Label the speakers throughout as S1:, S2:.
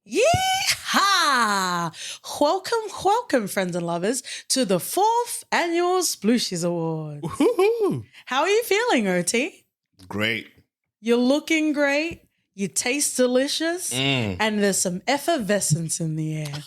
S1: Yeehaw! Welcome, friends and lovers, to the Fourth Annual Splooshies Awards.
S2: Woo-hoo.
S1: How are you feeling, Oti?
S2: Great.
S1: You're looking great, you taste delicious, and there's some effervescence in the air.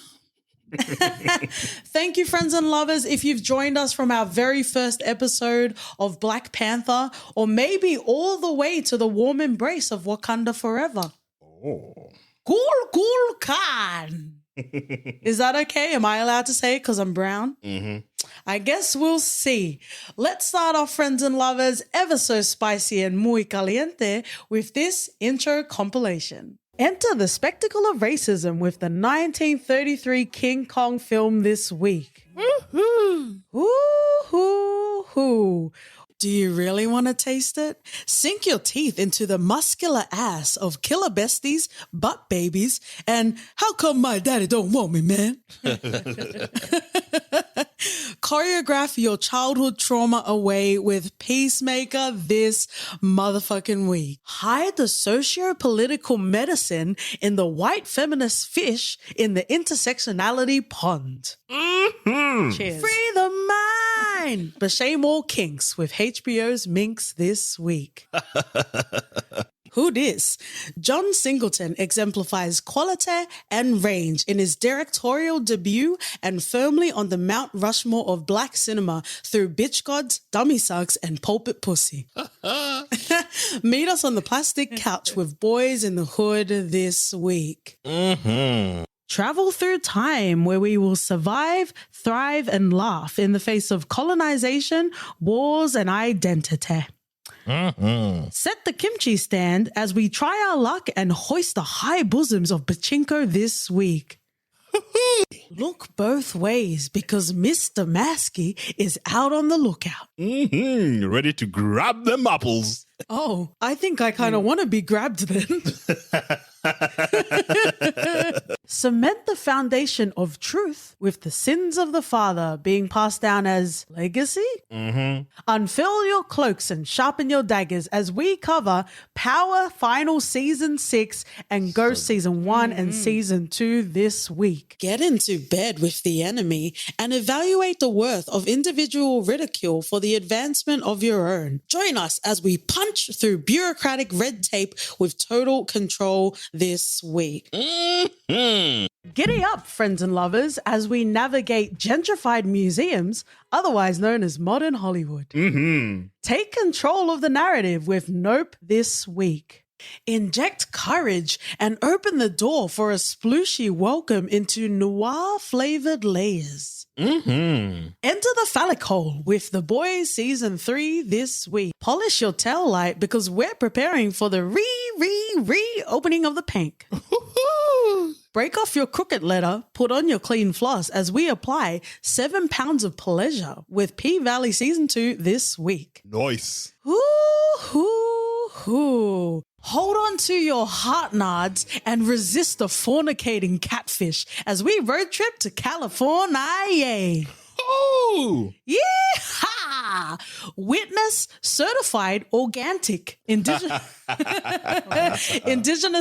S1: Thank you, friends and lovers. If you've joined us from our very first episode of Black Panther, or maybe all the way to the warm embrace of Wakanda Forever.
S2: Oh.
S1: Cool Khan. Is that okay? Am I allowed to say it because I'm brown?
S2: Mm-hmm.
S1: I guess we'll see. Let's start off, friends and lovers, ever so spicy and muy caliente with this intro compilation. Enter the spectacle of racism with the 1933 King Kong film this week. Woo-hoo! Woo-hoo-hoo! Do you really want to taste it? Sink your teeth into the muscular ass of killer besties, butt babies, and how come my daddy don't want me, man? Choreograph your childhood trauma away with Peacemaker this motherfucking week. Hide the socio-political medicine in the white feminist fish in the intersectionality pond.
S2: Mm-hmm.
S1: Cheers. Free the mind! But shame all kinks with HBO's Minx this week. Who dis? John Singleton exemplifies quality and range in his directorial debut and firmly on the Mount Rushmore of black cinema through Bitch Gods, Dummy Sucks, and Pulpit Pussy. Meet us on the plastic couch with Boys in the Hood this week.
S2: Mm-hmm.
S1: Travel through time where we will survive, thrive, and laugh in the face of colonization, wars, and identity.
S2: Mm-hmm.
S1: Set the kimchi stand as we try our luck and hoist the high bosoms of pachinko this week. Look both ways because Mr. Maskey is out on the lookout.
S2: Mm-hmm. Ready to grab them apples.
S1: Oh, I think I kind of want to be grabbed then. Cement the foundation of truth with the sins of the father being passed down as legacy.
S2: Mm-hmm.
S1: Unfurl your cloaks and sharpen your daggers as we cover Power Final Season 6 and Ghost Season 1 and Season 2 this week. Get into bed with the enemy and evaluate the worth of individual ridicule for the advancement of your own. Join us as we punch through bureaucratic red tape with total control this week.
S2: Mm-hmm.
S1: Giddy up, friends and lovers, as we navigate gentrified museums, otherwise known as modern Hollywood.
S2: Mm-hmm.
S1: Take control of the narrative with Nope this week. Inject courage and open the door for a splooshy welcome into noir-flavored layers.
S2: Mm-hmm.
S1: Enter the phallic hole with The Boys Season 3 this week. Polish your tail light because we're preparing for the re-opening of the pank. Break off your crooked letter, put on your clean floss as we apply 7 pounds of pleasure with P-Valley Season 2 this week.
S2: Nice.
S1: Hoo. Hold on to your heart nods and resist the fornicating catfish as we road trip to California.
S2: Oh!
S1: Yeehaw! Witness certified organic. Indigenous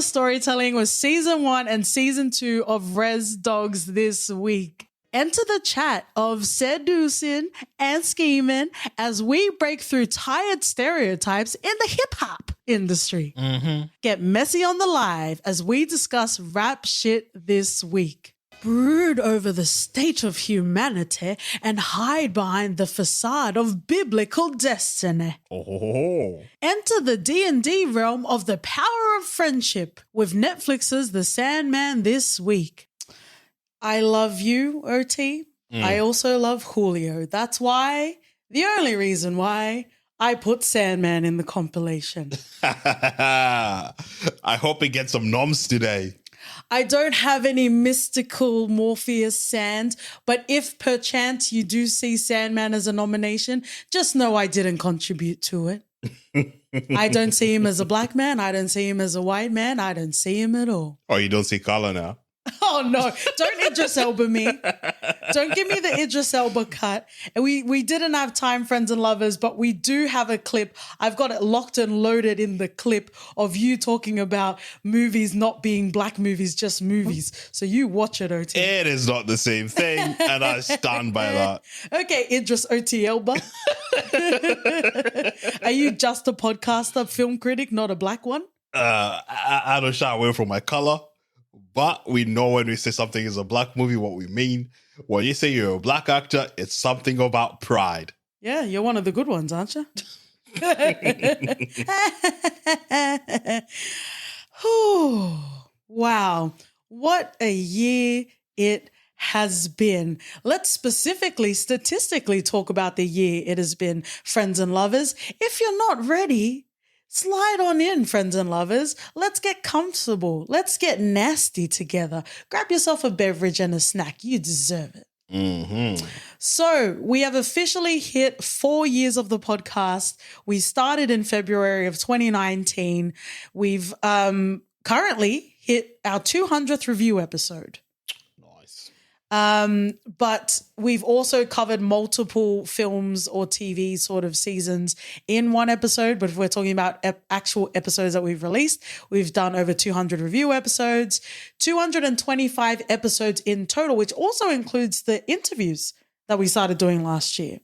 S1: storytelling was Season 1 and Season 2 of Res Dogs this week. Enter the chat of seducing and scheming as we break through tired stereotypes in the hip-hop industry.
S2: Mm-hmm.
S1: Get messy on the live as we discuss rap shit this week. Brood over the state of humanity and hide behind the facade of biblical destiny.
S2: Oh.
S1: Enter the D&D realm of the power of friendship with Netflix's The Sandman this week. I love you, Oti. I also love Julio. That's why, the only reason why, I put Sandman in the compilation.
S2: I hope it gets some noms today.
S1: I don't have any mystical Morpheus sand, but if perchance you do see Sandman as a nomination, just know I didn't contribute to it. I don't see him as a black man. I don't see him as a white man. I don't see him at all.
S2: Oh, you don't see color now?
S1: Oh no, don't Idris Elba me. Don't give me the Idris Elba cut. And we didn't have time, friends and lovers, but we do have a clip. I've got it locked and loaded in the clip of you talking about movies not being black movies, just movies. So you watch it, OT.
S2: It is not the same thing, and I stand by that.
S1: Okay, Idris OT Elba. Are you just a podcaster, film critic, not a black one?
S2: I don't shy away from my color, but we know when we say something is a black movie, what we mean. When you say you're a black actor, it's something about pride.
S1: Yeah, you're one of the good ones, aren't you? Wow, what a year it has been. Let's specifically, statistically talk about the year it has been, friends and lovers. If you're not ready, slide on in, friends and lovers. Let's get comfortable. Let's get nasty together. Grab yourself a beverage and a snack. You deserve it.
S2: Mm-hmm.
S1: So we have officially hit 4 years of the podcast. We started in February of 2019. We've currently hit our 200th review episode.
S2: Nice.
S1: But we've also covered multiple films or TV sort of seasons in one episode. But if we're talking about actual episodes that we've released, we've done over 200 review episodes, 225 episodes in total, which also includes the interviews that we started doing last year.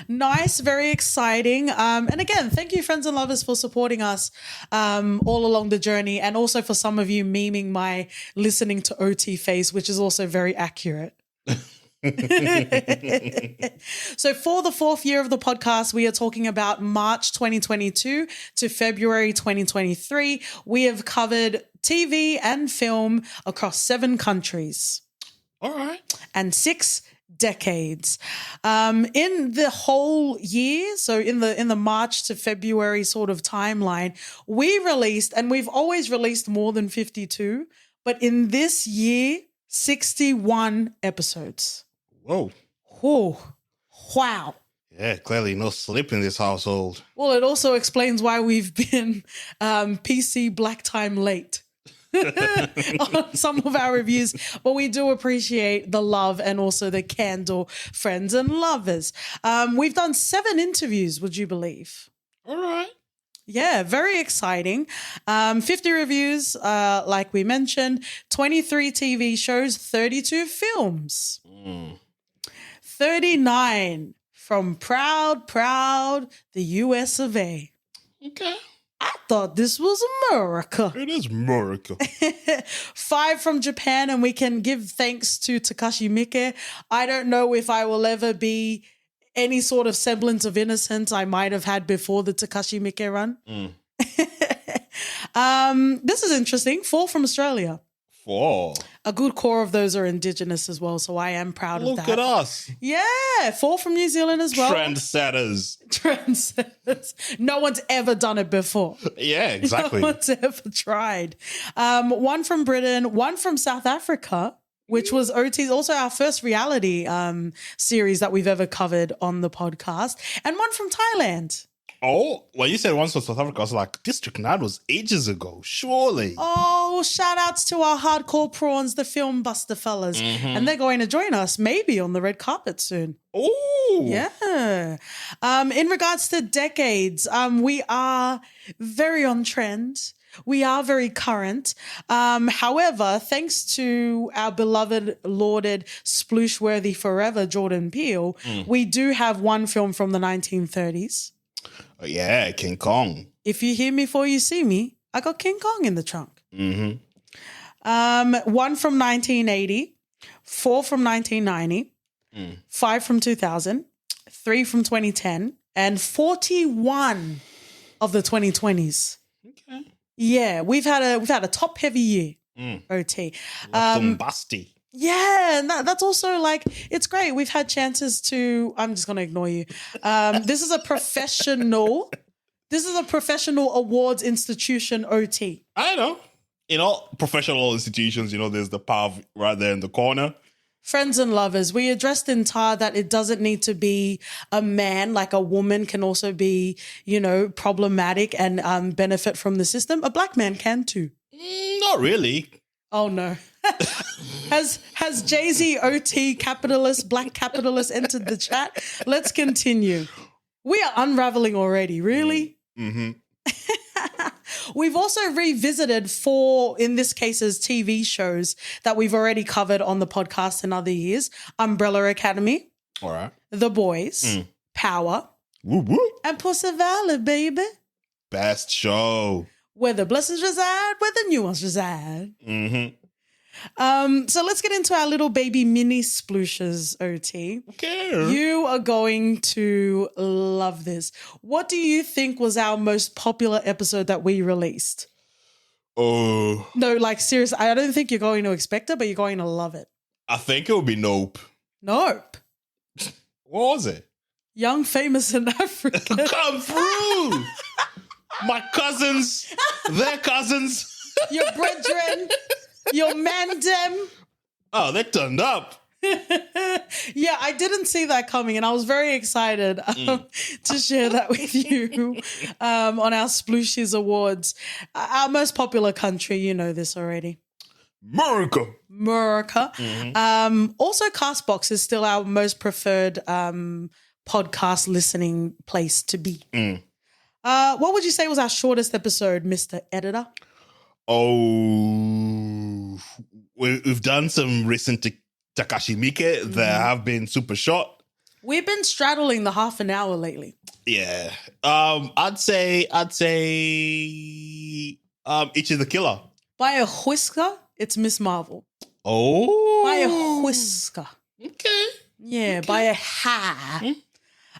S1: Nice, very exciting. And again, thank you, friends and lovers, for supporting us all along the journey, and also for some of you memeing my listening to OT face, which is also very accurate. So for the 4th year of the podcast, we are talking about March 2022 to February 2023. We have covered TV and film across 7 countries.
S2: All right.
S1: And 6 decades. In the whole year, so in the March to February sort of timeline, we released, and we've always released more than 52, but in this year, 61 episodes.
S2: Whoa.
S1: Oh, wow.
S2: Yeah, clearly no sleep in this household.
S1: Well, it also explains why we've been PC black time late. On some of our reviews, but we do appreciate the love and also the candle, friends and lovers. We've done 7 interviews, would you believe?
S2: All right.
S1: Yeah, very exciting. 50 reviews, like we mentioned, 23 TV shows, 32 films, 39 from proud, the US of A.
S2: Okay.
S1: I thought this was America.
S2: It is America.
S1: 5 from Japan, and we can give thanks to Takashi Miike. I don't know if I will ever be any sort of semblance of innocence I might have had before the Takashi Miike run. This is interesting. 4 from Australia.
S2: 4.
S1: A good core of those are Indigenous as well, so I am proud of that.
S2: Look at us.
S1: Yeah, 4 from New Zealand as well.
S2: Trendsetters.
S1: No one's ever done it before.
S2: Yeah, exactly.
S1: No one's ever tried. 1 from Britain, 1 from South Africa, which was OT's, also our first reality series that we've ever covered on the podcast, and 1 from Thailand.
S2: Oh, when you said once from South Africa, I was like, District 9 was ages ago, surely.
S1: Oh, shout outs to our hardcore prawns, the FilmBuster fellas. And they're going to join us maybe on the red carpet soon.
S2: Oh.
S1: Yeah. In regards to decades, we are very on trend. We are very current. However, thanks to our beloved, lauded, sploosh-worthy forever Jordan Peele, we do have 1 film from the 1930s.
S2: Oh, yeah, King Kong.
S1: If you hear me before you see me, I got King Kong in the trunk. 1 from 1980, 4 from 1990, 5 from 2000, 3 from 2010, and 41 of the 2020s.
S2: Okay.
S1: Yeah, we've had a top heavy year. OT.
S2: Busty.
S1: Yeah, and that's also like, it's great. We've had chances to, I'm just going to ignore you. This is a professional awards institution, OT.
S2: I know. In all professional institutions, there's the pav right there in the corner.
S1: Friends and lovers, we addressed in TAR that it doesn't need to be a man, like a woman can also be, problematic and benefit from the system. A black man can too.
S2: Not really.
S1: Oh, no. Has Jay-Z, OT, capitalist, black capitalist entered the chat? Let's continue. We are unraveling already, really?
S2: Mm-hmm.
S1: We've also revisited 4, in this case's TV shows that we've already covered on the podcast in other years. Umbrella Academy.
S2: All right.
S1: The Boys. Power.
S2: Woo woo.
S1: And Pussy Valley, baby.
S2: Best show.
S1: Where the blessings reside, where the nuance reside.
S2: Mm-hmm.
S1: So let's get into our little baby mini splooshes, OT.
S2: Okay.
S1: You are going to love this. What do you think was our most popular episode that we released?
S2: Oh.
S1: No, like seriously, I don't think you're going to expect it, but you're going to love it.
S2: I think it would be Nope.
S1: Nope.
S2: What was it?
S1: Young, famous in Africa.
S2: Come through. My cousins. Their cousins.
S1: Your brethren. Your mandem.
S2: Oh, they turned up.
S1: Yeah, I didn't see that coming, and I was very excited to share that with you on our Splooshies Awards. Our most popular country, you know this already.
S2: America.
S1: Also, Castbox is still our most preferred podcast listening place to be. What would you say was our shortest episode, Mr. Editor?
S2: Oh, we've done some recent Takashi Miike that have been super short.
S1: We've been straddling the half an hour lately.
S2: Yeah. I'd say Ichi the Killer.
S1: By a whisker, it's Miss Marvel.
S2: Oh.
S1: By a whisker.
S2: Okay.
S1: Yeah, by a hair.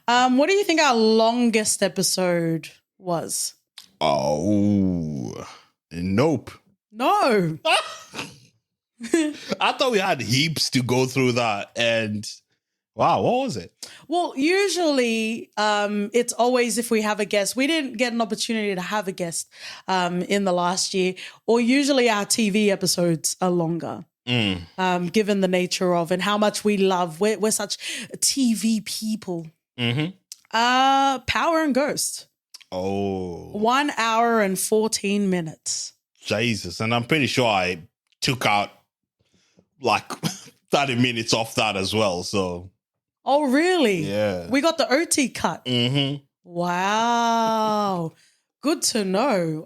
S1: What do you think our longest episode was?
S2: Oh. Nope.
S1: No.
S2: I thought we had heaps to go through that, and wow, what was it?
S1: Well, usually it's always if we have a guest. We didn't get an opportunity to have a guest in the last year, or usually our TV episodes are longer. Given the nature of and how much we love. We're such TV people. Power and Ghost.
S2: Oh.
S1: 1 hour and 14 minutes.
S2: Jesus. And I'm pretty sure I took out like 30 minutes off that as well. So.
S1: Oh, really?
S2: Yeah.
S1: We got the OT cut. Wow. Good to know.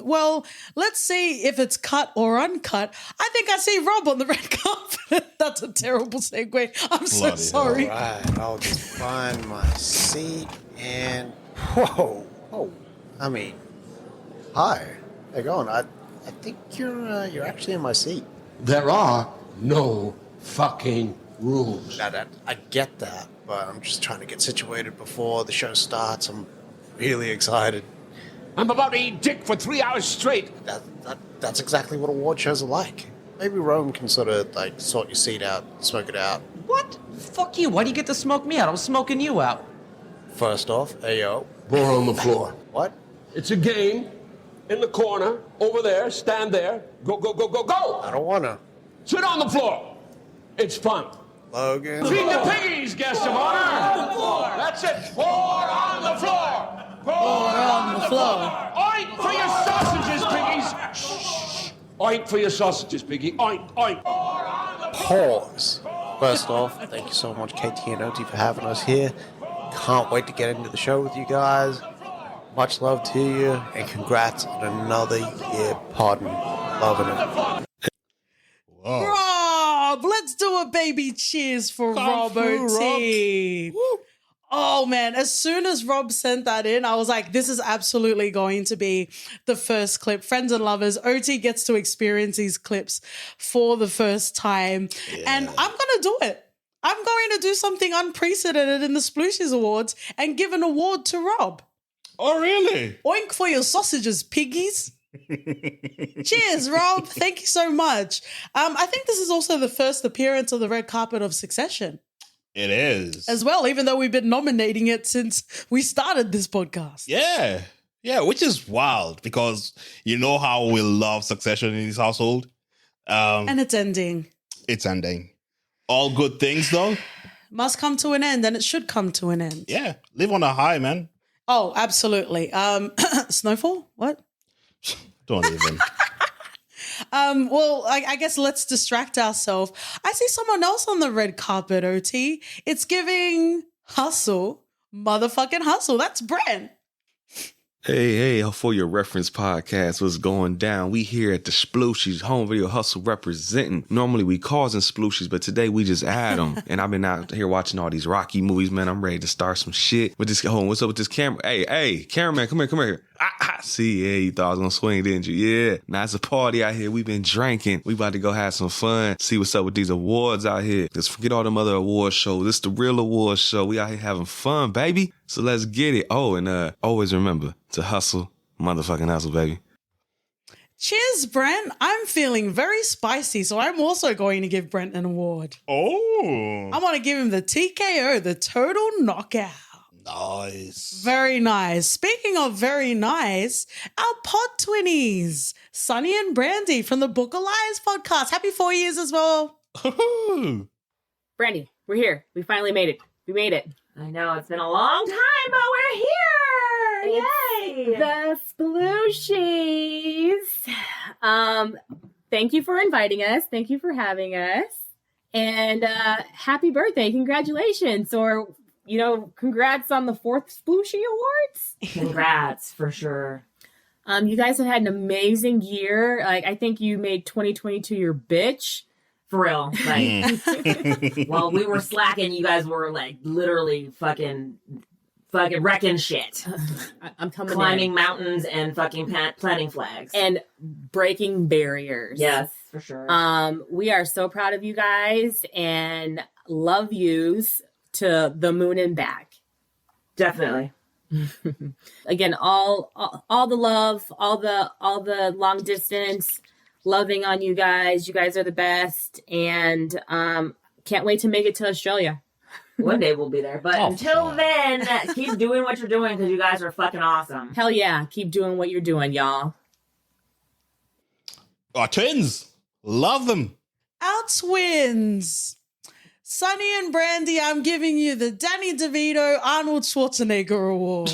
S1: Well, let's see if it's cut or uncut. I think I see Rob on the red carpet. That's a terrible segue. I'm so sorry.
S3: All right, I'll just find my seat and whoa. I mean, hi. How you going? I think you're actually in my seat.
S4: There are no fucking rules.
S3: I get that, but I'm just trying to get situated before the show starts. I'm really excited.
S4: I'm about to eat dick for 3 hours straight.
S3: That's exactly what award shows are like. Maybe Rome can sort of like sort your seat out, smoke it out.
S5: What? Fuck you. Why do you get to smoke me out? I was smoking you out.
S3: First off, ayo.
S4: More on the floor.
S3: What?
S4: It's a game. In the corner, over there, stand there. Go, go, go, go, go!
S3: I don't wanna.
S4: Sit on the floor. It's fun.
S3: Logan.
S4: Feed the piggies, guest of honor. That's it. Pour on the floor. Pour on the floor. Oink for your sausages, piggies. Shh. Oink for your sausages, piggy. Oink, oink.
S3: Pause. First off, thank you so much, KT and OT, for having us here. Can't wait to get into the show with you guys. Much love to you, and congrats on another year podding. Loving it.
S1: Rob, let's do a baby cheers for Rob OT. Oh, man. As soon as Rob sent that in, I was like, this is absolutely going to be the first clip. Friends and lovers, OT gets to experience these clips for the first time. Yeah. And I'm going to do it. I'm going to do something unprecedented in the Splooshies Awards and give an award to Rob.
S2: Oh, really?
S1: Oink for your sausages, piggies. Cheers, Rob. Thank you so much. I think this is also the first appearance on the red carpet of Succession.
S2: It is.
S1: As well, even though we've been nominating it since we started this podcast.
S2: Yeah. Yeah, which is wild because you know how we love Succession in this household.
S1: And it's ending.
S2: It's ending. All good things, though.
S1: Must come to an end, and it should come to an end.
S2: Yeah. Live on a high, man.
S1: Oh, absolutely. Snowfall? What?
S2: Don't even.
S1: Well, I guess let's distract ourselves. I see someone else on the red carpet, OT. It's giving hustle, motherfucking hustle. That's Brent.
S6: Hey, for your reference podcast, what's going down? We here at the Splooshies, Home Video Hustle representing. Normally we causing Splooshies, but today we just add them. And I've been out here watching all these Rocky movies, man. I'm ready to start some shit with this. Hold on, what's up with this camera? Hey, cameraman, come here. See, yeah, you thought I was gonna swing, didn't you? Yeah. Now it's a party out here. We've been drinking. We about to go have some fun. See what's up with these awards out here. Let's forget all them other award shows. This the real award show. We out here having fun, baby. So let's get it. Oh, and always remember to hustle, motherfucking hustle, baby.
S1: Cheers, Brent. I'm feeling very spicy, so I'm also going to give Brent an award.
S2: Oh.
S1: I want to give him the TKO, the total knockout.
S2: Nice.
S1: Very nice. Speaking of very nice, our pod twinnies, Sunni and Brandi from the Book of Lies podcast. Happy 4 years as well.
S7: Brandi, we're here. We finally made it. We made it.
S5: I know, it's been a long time, but we're here! Yay!
S7: The Splooshies. Thank you for inviting us. Thank you for having us. And happy birthday. Congratulations. Or, congrats on the Fourth Splooshies Awards.
S5: Congrats, for sure.
S7: You guys have had an amazing year. I think you made 2022 your bitch.
S5: For real. Well, we were slacking. You guys were literally fucking wrecking shit.
S7: I'm coming
S5: climbing mountains and fucking planting flags.
S7: And breaking barriers.
S5: Yes, for sure.
S7: We are so proud of you guys and love yous to the moon and back.
S5: Definitely.
S7: Again, all the love, all the long distance, loving on you guys. You guys are the best, and can't wait to make it to Australia.
S5: One day we'll be there, but until then, keep doing what you're doing because you guys are fucking awesome.
S7: Hell yeah, keep doing what you're doing, y'all.
S2: Our twins, love them.
S1: Our twins, Sunni and Brandi. I'm giving you the Danny DeVito Arnold Schwarzenegger Award.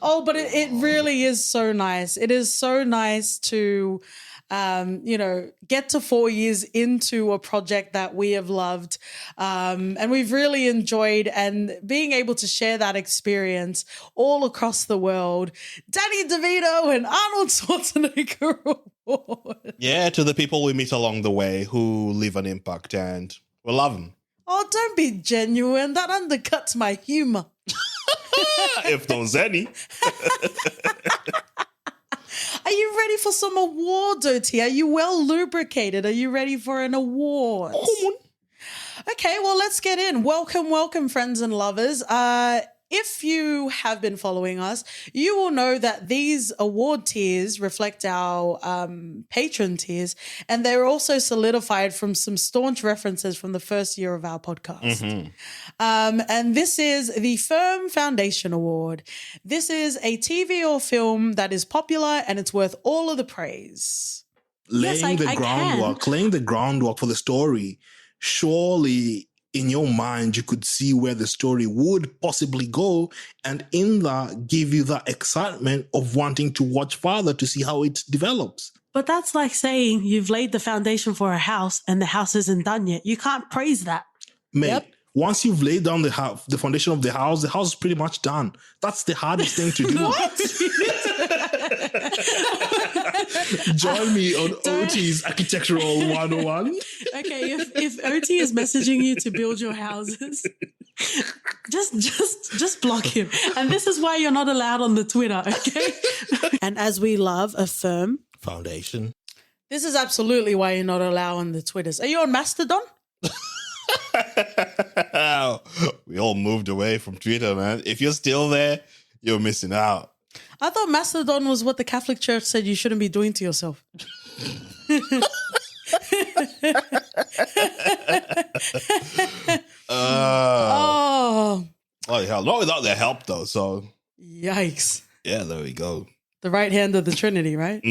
S1: Oh, but it really is so nice. It is so nice to, get to 4 years into a project that we have loved. And we've really enjoyed and being able to share that experience all across the world. Danny DeVito and Arnold Schwarzenegger Award.
S2: Yeah, to the people we meet along the way who leave an impact, and we love them.
S1: Oh, don't be genuine. That undercuts my humor.
S2: If there's any.
S1: Are you ready for some awards, OT? Are you well lubricated? Are you ready for an award? Okay, well, let's get in. Welcome, friends and lovers. If you have been following us, you will know that these award tiers reflect our patron tiers, and they're also solidified from some staunch references from the first year of our podcast. And this is the Firm Foundation Award. This is a TV or film that is popular and it's worth all of the praise.
S8: Laying the groundwork for the story. Surely in your mind, you could see where the story would possibly go, and in that, give you that excitement of wanting to watch further to see how it develops.
S9: But that's like saying you've laid the foundation for a house and the house isn't done yet. You can't praise that.
S8: Mate, once you've laid down the foundation of the house is pretty much done. That's the hardest thing to do.
S1: What?
S8: Join me on OT's Architectural 101.
S9: Okay, if OT is messaging you to build your houses, just block him. And this is why you're not allowed on the Twitter, okay?
S1: And as we love a firm
S2: foundation,
S1: this is absolutely why you're not allowed on the Twitters. Are you on Mastodon?
S2: We all moved away from Twitter, man. If you're still there, you're missing out.
S1: I thought Mastodon was what the Catholic Church said you shouldn't be doing to yourself.
S2: Oh, hell. Not without their help, though, so.
S1: Yikes.
S2: Yeah, there we go.
S1: The right hand of the Trinity, right?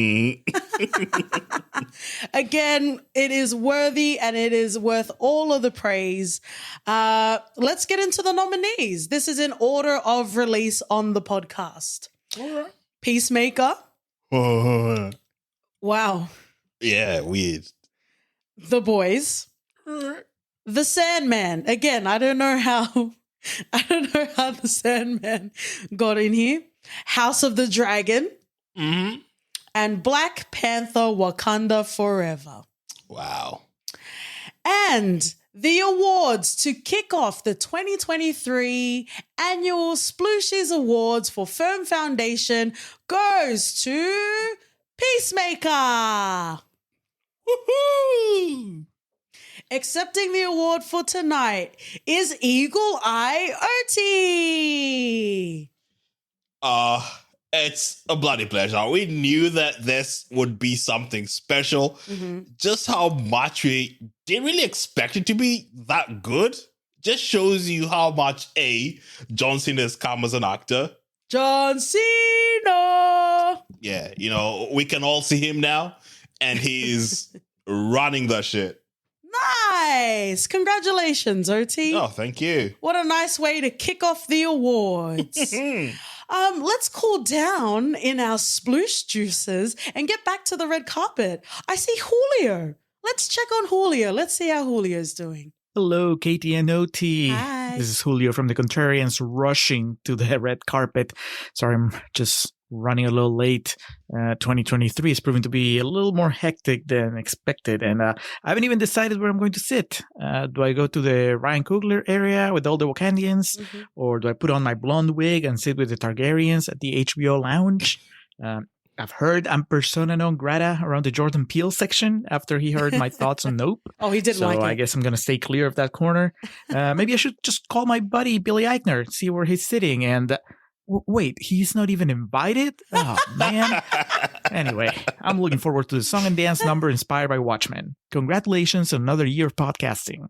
S1: Again, it is worthy and it is worth all of the praise. Let's get into the nominees. This is in order of release on the podcast.
S2: All right.
S1: Peacemaker. Wow.
S2: Yeah, weird.
S1: The Boys. The Sandman. Again, I don't know how the Sandman got in here. House of the Dragon.
S2: Mm-hmm.
S1: And Black Panther Wakanda Forever.
S2: Wow.
S1: And the awards to kick off the 2023 Annual Splooshies Awards for Film Foundation goes to Peacemaker. Woohoo! Accepting the award for tonight is Eagle Eye Oti.
S2: It's a bloody pleasure. We knew that this would be something special. Just how much we didn't really expect it to be that good. Just shows you how much John Cena has come as an actor.
S1: John Cena!
S2: Yeah, we can all see him now, and he's running the shit.
S1: Nice! Congratulations, Oti.
S2: Oh, thank you.
S1: What a nice way to kick off the awards. Let's cool down in our sploosh juices and get back to the red carpet. I see Julio. Let's check on Julio. Let's see how Julio's doing.
S10: Hello, Katie and Oti.
S1: Hi.
S10: This is Julio from the Contrarians rushing to the red carpet. Sorry, I'm just running a little late. 2023 is proving to be a little more hectic than expected, and I haven't even decided where I'm going to sit. Do I go to the Ryan Coogler area with all the Wakandians, or do I put on my blonde wig and sit with the Targaryens at the HBO lounge? I've heard I'm persona non grata around the Jordan Peele section after he heard my thoughts on Nope.
S1: Oh, he didn't like it.
S10: So I guess I'm going to stay clear of that corner. Maybe I should just call my buddy Billy Eichner, see where he's sitting, and wait, he's not even invited? Oh, man. Anyway, I'm looking forward to the song and dance number inspired by Watchmen. Congratulations on another year of podcasting.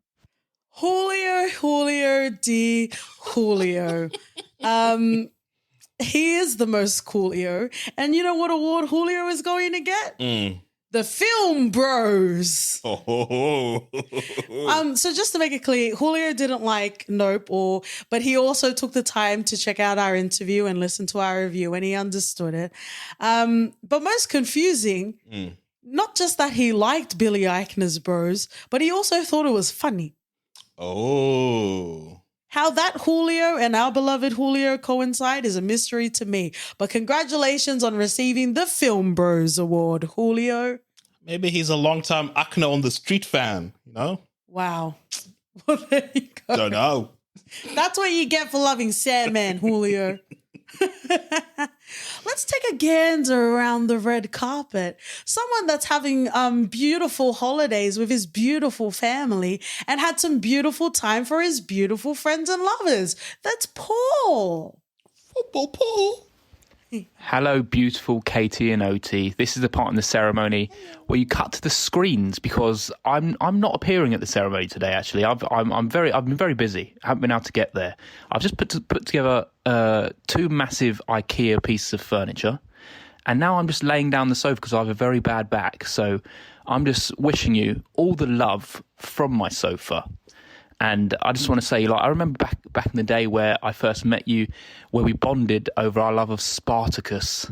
S1: Julio D. Julio. He is the most coolio. And you know what award Julio is going to get? The Film Bros.
S2: Oh.
S1: So just to make it clear, Julio didn't like Nope, but he also took the time to check out our interview and listen to our review, and he understood it. But most confusing, not just that he liked Billy Eichner's Bros, but he also thought it was funny.
S2: Oh.
S1: How that Julio and our beloved Julio coincide is a mystery to me. But congratulations on receiving the Film Bros Award, Julio.
S2: Maybe he's a long-time Acne on the Street fan,
S1: Wow. Well, there you go.
S2: Don't know.
S1: That's what you get for loving Sandman, Julio. Let's take a gander around the red carpet. Someone that's having beautiful holidays with his beautiful family and had some beautiful time for his beautiful friends and lovers. That's Paul.
S2: Football Paul.
S11: Hello, beautiful Katie and Oti. This is the part in the ceremony where you cut to the screens because I'm not appearing at the ceremony today. Actually, I've been very busy. I haven't been able to get there. I've just put together 2 massive IKEA pieces of furniture, and now I'm just laying down the sofa because I have a very bad back. So I'm just wishing you all the love from my sofa. And I just want to say, I remember back in the day where I first met you, where we bonded over our love of Spartacus.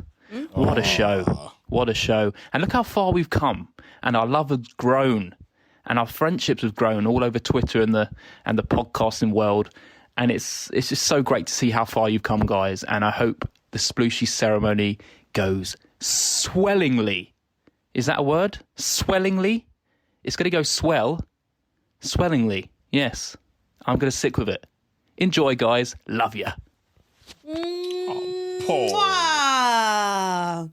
S11: What a show. What a show. And look how far we've come. And our love has grown. And our friendships have grown all over Twitter and the podcasting world. And it's just so great to see how far you've come, guys. And I hope the Splooshy ceremony goes swellingly. Is that a word? Swellingly? It's going to go swellingly. Yes, I'm going to stick with it. Enjoy, guys. Love ya.
S2: Paul.
S1: Wow.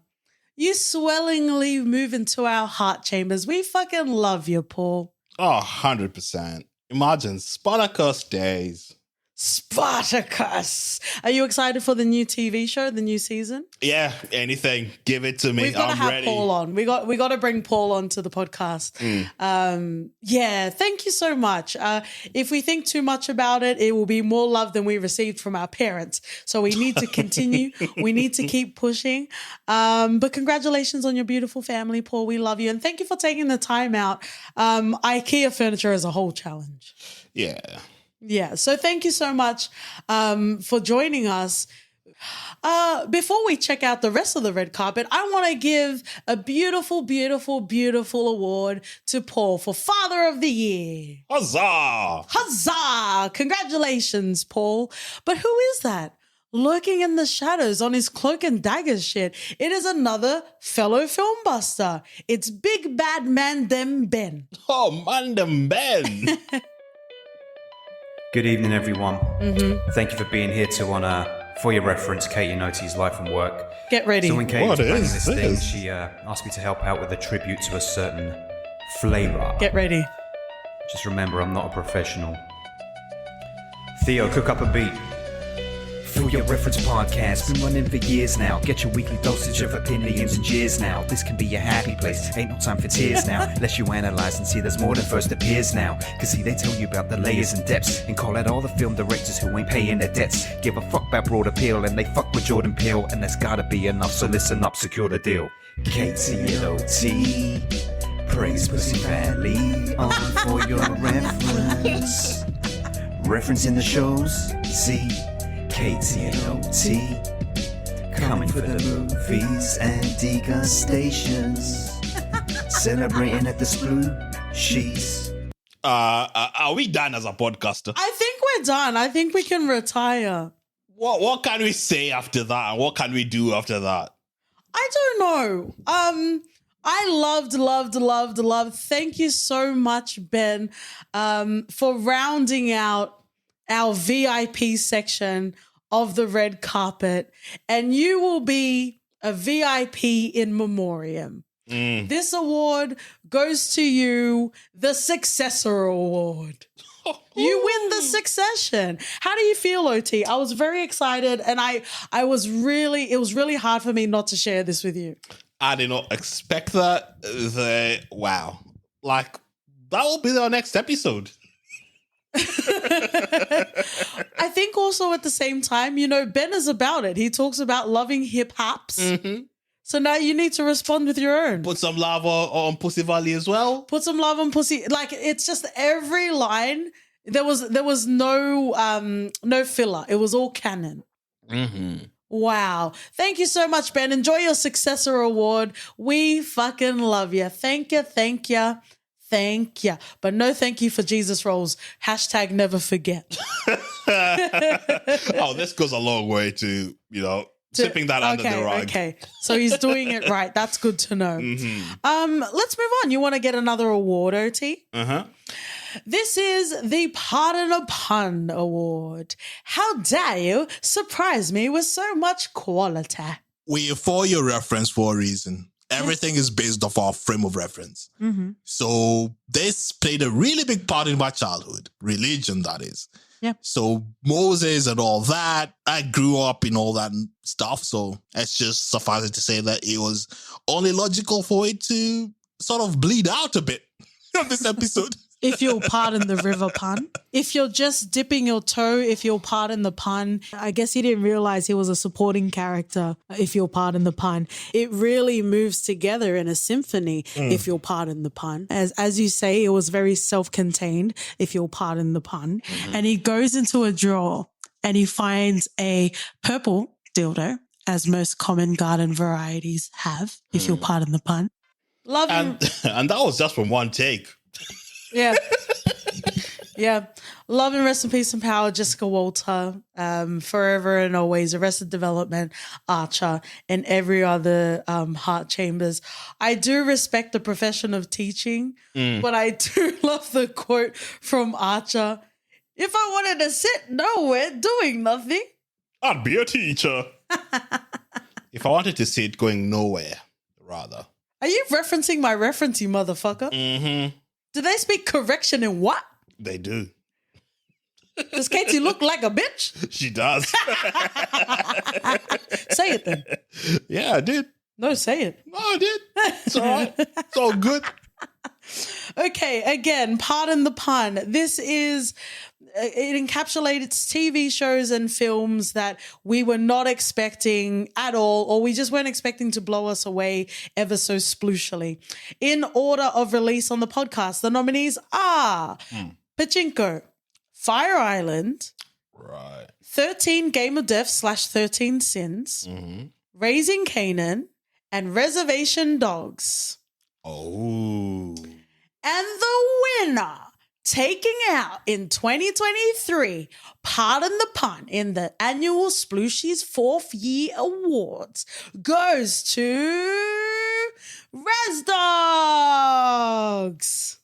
S1: You swellingly move into our heart chambers. We fucking love you, Paul.
S2: Oh, 100%. Imagine Spartacus days.
S1: Spartacus. Are you excited for the new TV show, the new season?
S2: Yeah, anything. Give it to me.
S1: We've got to have
S2: ready.
S1: Paul on. We got to bring Paul on to the podcast. Yeah, thank you so much. If we think too much about it, it will be more love than we received from our parents. So we need to continue. We need to keep pushing. But congratulations on your beautiful family, Paul. We love you. And thank you for taking the time out. IKEA furniture is a whole challenge.
S2: Yeah.
S1: Yeah, so thank you so much for joining us. Before we check out the rest of the red carpet, I want to give a beautiful, beautiful, beautiful award to Paul for Father of the Year.
S2: Huzzah!
S1: Huzzah! Congratulations, Paul. But who is that? Lurking in the shadows on his cloak and dagger shit. It is another fellow filmbuster. It's Big Bad Man Dem Ben.
S2: Oh, man them Ben.
S12: Good evening, everyone. Thank you for being here to honor, for your reference, Katie and Oti's life and work.
S1: Get ready.
S12: So when Katie
S2: What
S12: was planning
S2: is
S12: this
S2: this?
S12: thing, she asked me to help out with a tribute to a certain flavor.
S1: Get ready.
S12: Just remember, I'm not a professional. Theo, cook up a beat. For Your Reference podcast, been running for years now. Get your weekly dosage of opinions and jeers now. This can be your happy place, ain't no time for tears now. Unless you analyze and see there's more than first appears now. Cause see, they tell you about the layers and depths and call out all the film directors who ain't paying their debts. Give a fuck about broad appeal and they fuck with Jordan Peele. And there's gotta be enough, so listen up, secure the deal. KTNOT, praise Pussy Valley, on For Your Reference. Reference in the shows, see KTNOT, coming for the movies and degustations, celebrating at the Splooshies.
S2: Are we done as a podcaster?
S1: I think we're done. I think we can retire.
S2: What can we say after that? And what can we do after that?
S1: I don't know. I loved. Thank you so much, Ben, for rounding out our VIP section of the red carpet. And you will be a VIP in memoriam. This award goes to you, the Successor Award. You win the succession. How do you feel, OT? I was very excited, and it was really hard for me not to share this with you.
S2: I did not expect that. Wow. Like, that will be our next episode.
S1: I think also at the same time, you know, Ben is about it. He talks about loving hip hops. So now you need to respond with your own.
S2: Put some love on Pussy Valley as well.
S1: Put some love on Pussy. Like, it's just every line. There was no filler. It was all canon. Wow. Thank you so much, Ben. Enjoy your Successor Award. We fucking love you. Thank you. Thank you. But no thank you for Jesus rolls. # never forget.
S2: Oh, this goes a long way to, sipping that under the rug.
S1: Okay. So he's doing it right. That's good to know. Let's move on. You want to get another award, OT? This is the Pardon a Pun Award. How dare you surprise me with so much quality?
S8: We're For Your Reference for a reason. Everything is based off our frame of reference. So this played a really big part in my childhood. Religion, that is.
S1: Yeah.
S8: So Moses and all that, I grew up in all that stuff. So it's just suffice it to say that it was only logical for it to sort of bleed out a bit on this episode.
S1: If you'll pardon the river pun. If you're just dipping your toe, if you'll pardon the pun. I guess he didn't realize he was a supporting character, if you'll pardon the pun. It really moves together in a symphony, if you'll pardon the pun. As you say, it was very self-contained, if you'll pardon the pun.
S9: And he goes into a drawer and he finds a purple dildo, as most common garden varieties have, if you'll pardon the pun.
S1: Love him.
S2: And that was just from one take.
S1: Yeah. Yeah. Love and rest in peace and power, Jessica Walter, forever and always, Arrested Development, Archer, and every other Heart Chambers. I do respect the profession of teaching, but I do love the quote from Archer. If I wanted to sit nowhere doing nothing,
S2: I'd be a teacher. If I wanted to sit going nowhere, rather.
S1: Are you referencing my reference, you motherfucker? Do they speak correction in what?
S2: They do.
S1: Does Katie look like a bitch?
S2: She does.
S1: Say it then.
S2: Yeah, I did.
S1: No, say it.
S2: No, I did. It's all right. It's all good.
S1: Okay, again, pardon the pun. This is, it encapsulates TV shows and films that we were not expecting at all, or we just weren't expecting to blow us away ever so splooshially. In order of release on the podcast, the nominees are Pachinko, Fire Island,
S2: right,
S1: 13 Game of Death / 13 Sins, Raising Canaan, and Reservation Dogs.
S2: Oh.
S1: And the winner, taking out in 2023, pardon the pun, in the annual Splooshies 4th Year Awards, goes to Res Dogs.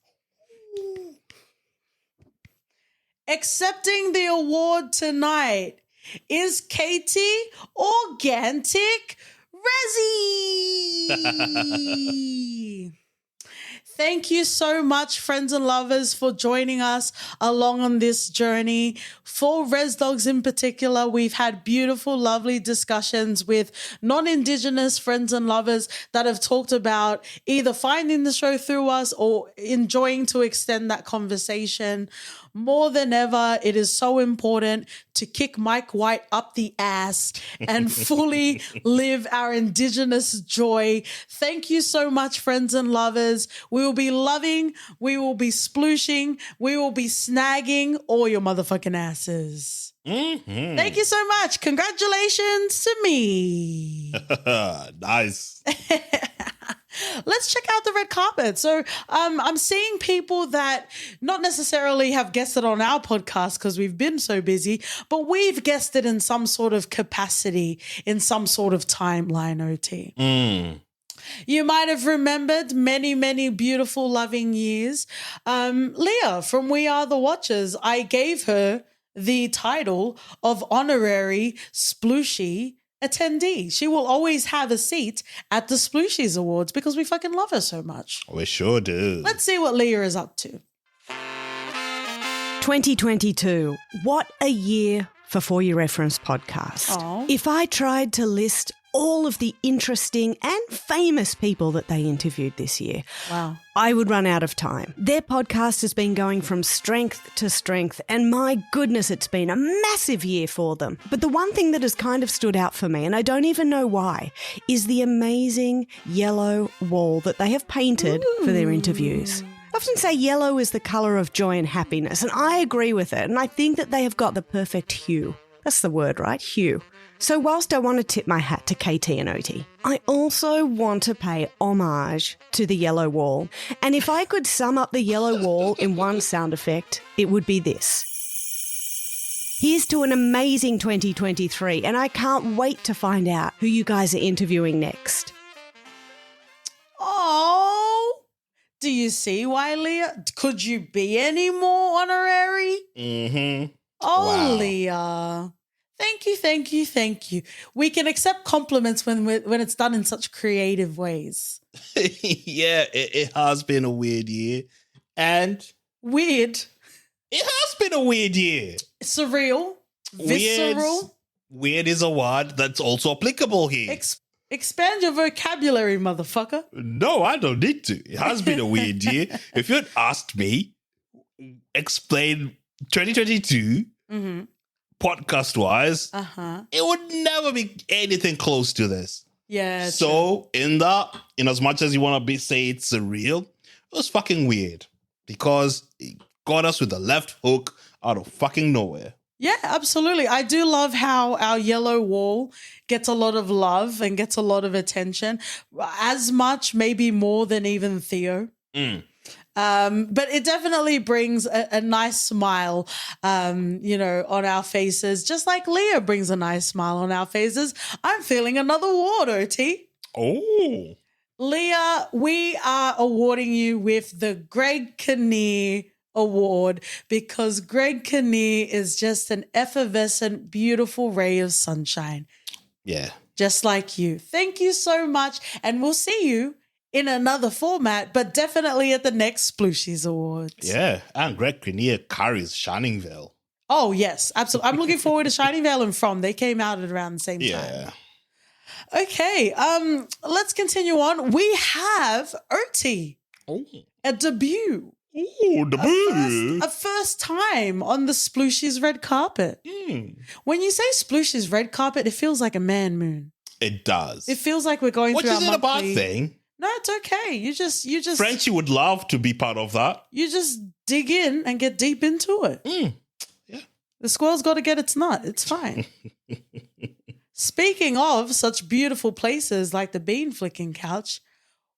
S1: Accepting the award tonight is Katie Organic Rezzy. Thank you so much, friends and lovers, for joining us along on this journey. For Res Dogs in particular, we've had beautiful, lovely discussions with non-Indigenous friends and lovers that have talked about either finding the show through us or enjoying to extend that conversation. More than ever, it is so important to kick Mike White up the ass and fully live our Indigenous joy. Thank you so much, friends and lovers. We will be loving, we will be splooshing, we will be snagging all your motherfucking asses. Thank you so much. Congratulations to me.
S2: Nice.
S1: Let's check out the red carpet. So I'm seeing people that not necessarily have guested on our podcast because we've been so busy, but we've guested in some sort of capacity, in some sort of timeline, OT. You might have remembered many, many beautiful, loving years. Leah from We Are the Watchers, I gave her the title of honorary Splooshie attendee. She will always have a seat at the Splooshies Awards because we fucking love her so much.
S2: We sure do.
S1: Let's see what Leah is up to.
S13: 2022. What a year for Your Reference podcast.
S1: Aww.
S13: If I tried to list all of the interesting and famous people that they interviewed this year,
S1: wow,
S13: I would run out of time. Their podcast has been going from strength to strength, and my goodness, it's been a massive year for them. But the one thing that has kind of stood out for me, and I don't even know why, is the amazing yellow wall that they have painted for their interviews. I often say yellow is the colour of joy and happiness, and I agree with it, and I think that they have got the perfect hue. That's the word, right? Hue. So whilst I want to tip my hat to KT and Oti, I also want to pay homage to the yellow wall. And if I could sum up the yellow wall in one sound effect, it would be this. Here's to an amazing 2023, and I can't wait to find out who you guys are interviewing next.
S1: Oh, do you see why, Leah? Could you be any more honorary? Oh, wow. Leah. Thank you, thank you, thank you. We can accept compliments when it's done in such creative ways.
S2: Yeah, it has been a weird year. And
S1: weird.
S2: It has been a weird year.
S1: Surreal. Visceral.
S2: Weird is a word that's also applicable here.
S1: Expand your vocabulary, motherfucker.
S2: No, I don't need to. It has been a weird year. If you'd asked me, explain 2022 podcast-wise, it would never be anything close to this.
S1: Yeah.
S2: So, in as much as you want to say it's surreal, it was fucking weird because it got us with the left hook out of fucking nowhere.
S1: Yeah, absolutely. I do love how our yellow wall gets a lot of love and gets a lot of attention, as much, maybe more than even Theo. But it definitely brings a nice smile, on our faces, just like Leah brings a nice smile on our faces. I'm feeling another award, OT.
S2: Oh.
S1: Leah, we are awarding you with the Greg Kinnear Award because Greg Kinnear is just an effervescent, beautiful ray of sunshine.
S2: Yeah.
S1: Just like you. Thank you so much. And we'll see you in another format, but definitely at the next Splooshies Awards.
S2: Yeah, and Greg Kinnear carries Shining Vale.
S1: Oh, yes, absolutely. I'm looking forward to Shining Vale and From. They came out at around the same time.
S2: Yeah.
S1: Okay, let's continue on. We have Oti.
S2: Oh.
S1: A debut.
S2: Oh, debut.
S1: A first time on the Splooshies red carpet. When you say Splooshies red carpet, it feels like a man moon.
S2: It does.
S1: It feels like we're going through our monthly...
S2: Which isn't a bad thing.
S1: No, it's okay. You just
S2: Frenchie would love to be part of that.
S1: You just dig in and get deep into it.
S2: Yeah.
S1: The squirrel's got to get its nut. It's fine. Speaking of such beautiful places like the bean flicking couch,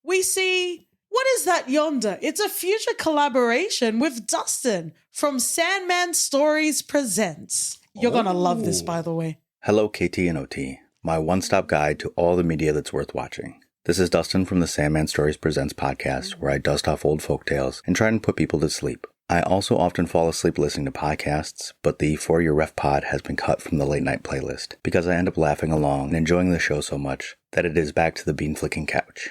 S1: we see, what is that yonder? It's a future collaboration with Dustin from Sandman Stories Presents. You're going to love this, by the way.
S14: Hello, KT and OT, my one-stop guide to all the media that's worth watching. This is Dustin from the Sandman Stories Presents podcast, where I dust off old folktales and try and put people to sleep. I also often fall asleep listening to podcasts, but the For Your Ref pod has been cut from the late night playlist because I end up laughing along and enjoying the show so much that it is back to the bean flicking couch.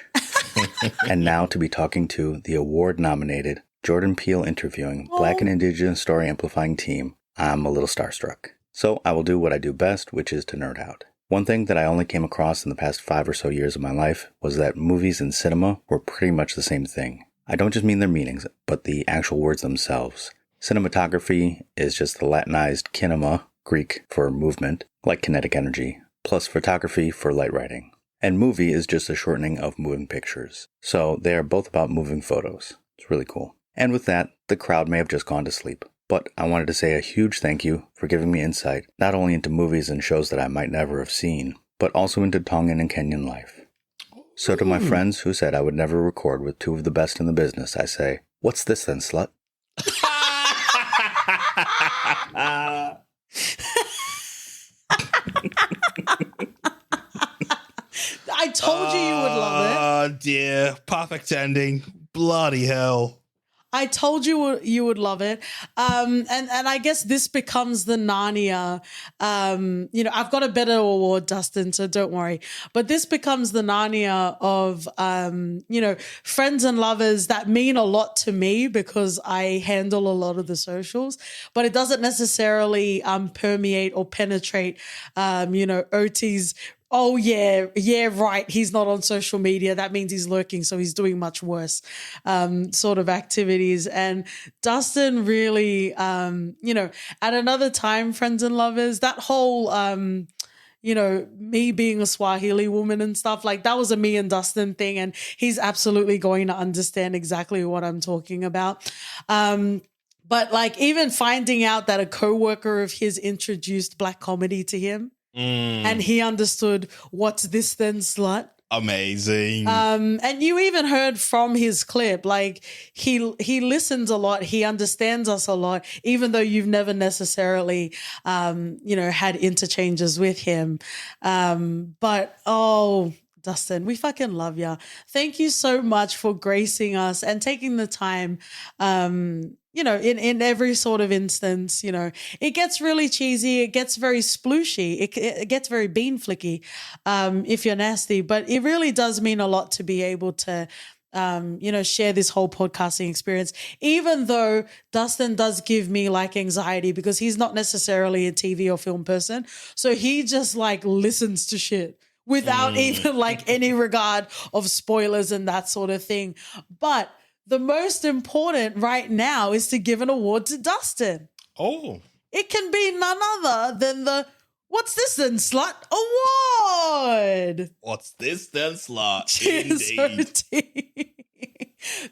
S14: And now to be talking to the award-nominated Jordan Peele interviewing Black and Indigenous story amplifying team, I'm a little starstruck. So I will do what I do best, which is to nerd out. One thing that I only came across in the past 5 or so years of my life was that movies and cinema were pretty much the same thing. I don't just mean their meanings, but the actual words themselves. Cinematography is just the Latinized kinema, Greek for movement, like kinetic energy, plus photography for light writing. And movie is just a shortening of moving pictures. So they are both about moving photos. It's really cool. And with that, the crowd may have just gone to sleep. But I wanted to say a huge thank you for giving me insight, not only into movies and shows that I might never have seen, but also into Tongan and Kenyan life. So to my friends who said I would never record with 2 of the best in the business, I say, what's this then, slut?
S1: I told you would love it.
S2: Oh, dear. Perfect ending. Bloody hell.
S1: I told you would love it. And I guess this becomes the Narnia. I've got a better award, Dustin, so don't worry. But this becomes the Narnia of, friends and lovers that mean a lot to me because I handle a lot of the socials, but it doesn't necessarily permeate or penetrate, OT's. Oh, yeah, right. He's not on social media. That means he's lurking, so he's doing much worse sort of activities. And Dustin really, at another time, friends and lovers, that whole, me being a Swahili woman and stuff, like that was a me and Dustin thing. And he's absolutely going to understand exactly what I'm talking about. But like even finding out that a coworker of his introduced Black comedy to him, and he understood what's this then, slut.
S2: Amazing.
S1: And you even heard from his clip, like he listens a lot. He understands us a lot, even though you've never necessarily, had interchanges with him. But Dustin, we fucking love ya. Thank you so much for gracing us and taking the time, in every sort of instance, it gets really cheesy. It gets very splooshy. It gets very bean flicky if you're nasty. But it really does mean a lot to be able to, share this whole podcasting experience, even though Dustin does give me like anxiety because he's not necessarily a TV or film person. So he just like listens to shit without even like any regard of spoilers and that sort of thing. But the most important right now is to give an award to Dustin.
S2: Oh.
S1: It can be none other than the What's This Then, Slut Award.
S2: What's This Then, Slut?
S1: Cheers,
S2: Indeed.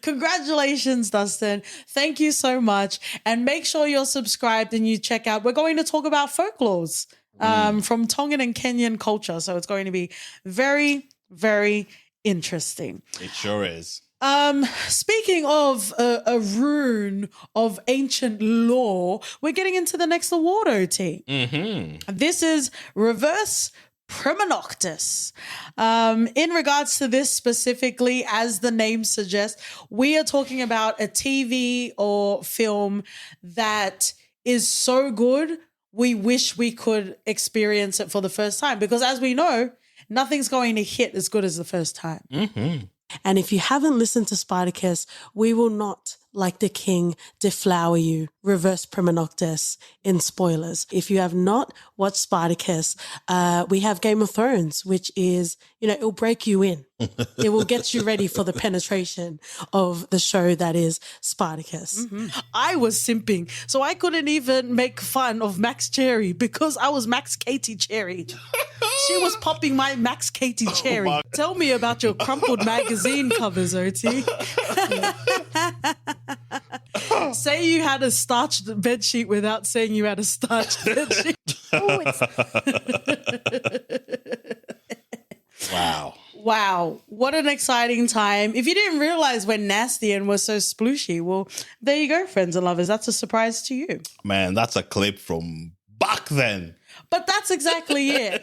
S1: Congratulations, Dustin. Thank you so much. And make sure you're subscribed and you check out. We're going to talk about folklores from Tongan and Kenyan culture. So it's going to be very, very interesting.
S2: It sure is.
S1: Speaking of a rune of ancient lore, we're getting into the next award, OT.
S2: Mm-hmm.
S1: This is Reverse Prima Noctis. In regards to this specifically, as the name suggests, we are talking about a TV or film that is so good, we wish we could experience it for the first time. Because as we know, nothing's going to hit as good as the first time.
S2: Mm-hmm.
S9: And if you haven't listened to Spartacus, we will not, like the king, deflower you, reverse prima noctis in spoilers. If you have not watched Spartacus, we have Game of Thrones, which is, it'll break you in. It will get you ready for the penetration of the show that is Spartacus.
S1: Mm-hmm. I was simping, so I couldn't even make fun of Max Cherry because I was Max Katie Cherry. She was popping my Max Katie Cherry. Tell me about your crumpled magazine covers, OT. Say you had a starched bedsheet without saying you had a starched bedsheet.
S2: Wow.
S1: Wow, what an exciting time. If you didn't realize when Nasty and was so splooshy, well, there you go, friends and lovers. That's a surprise to you.
S2: Man, that's a clip from back then.
S1: But that's exactly it.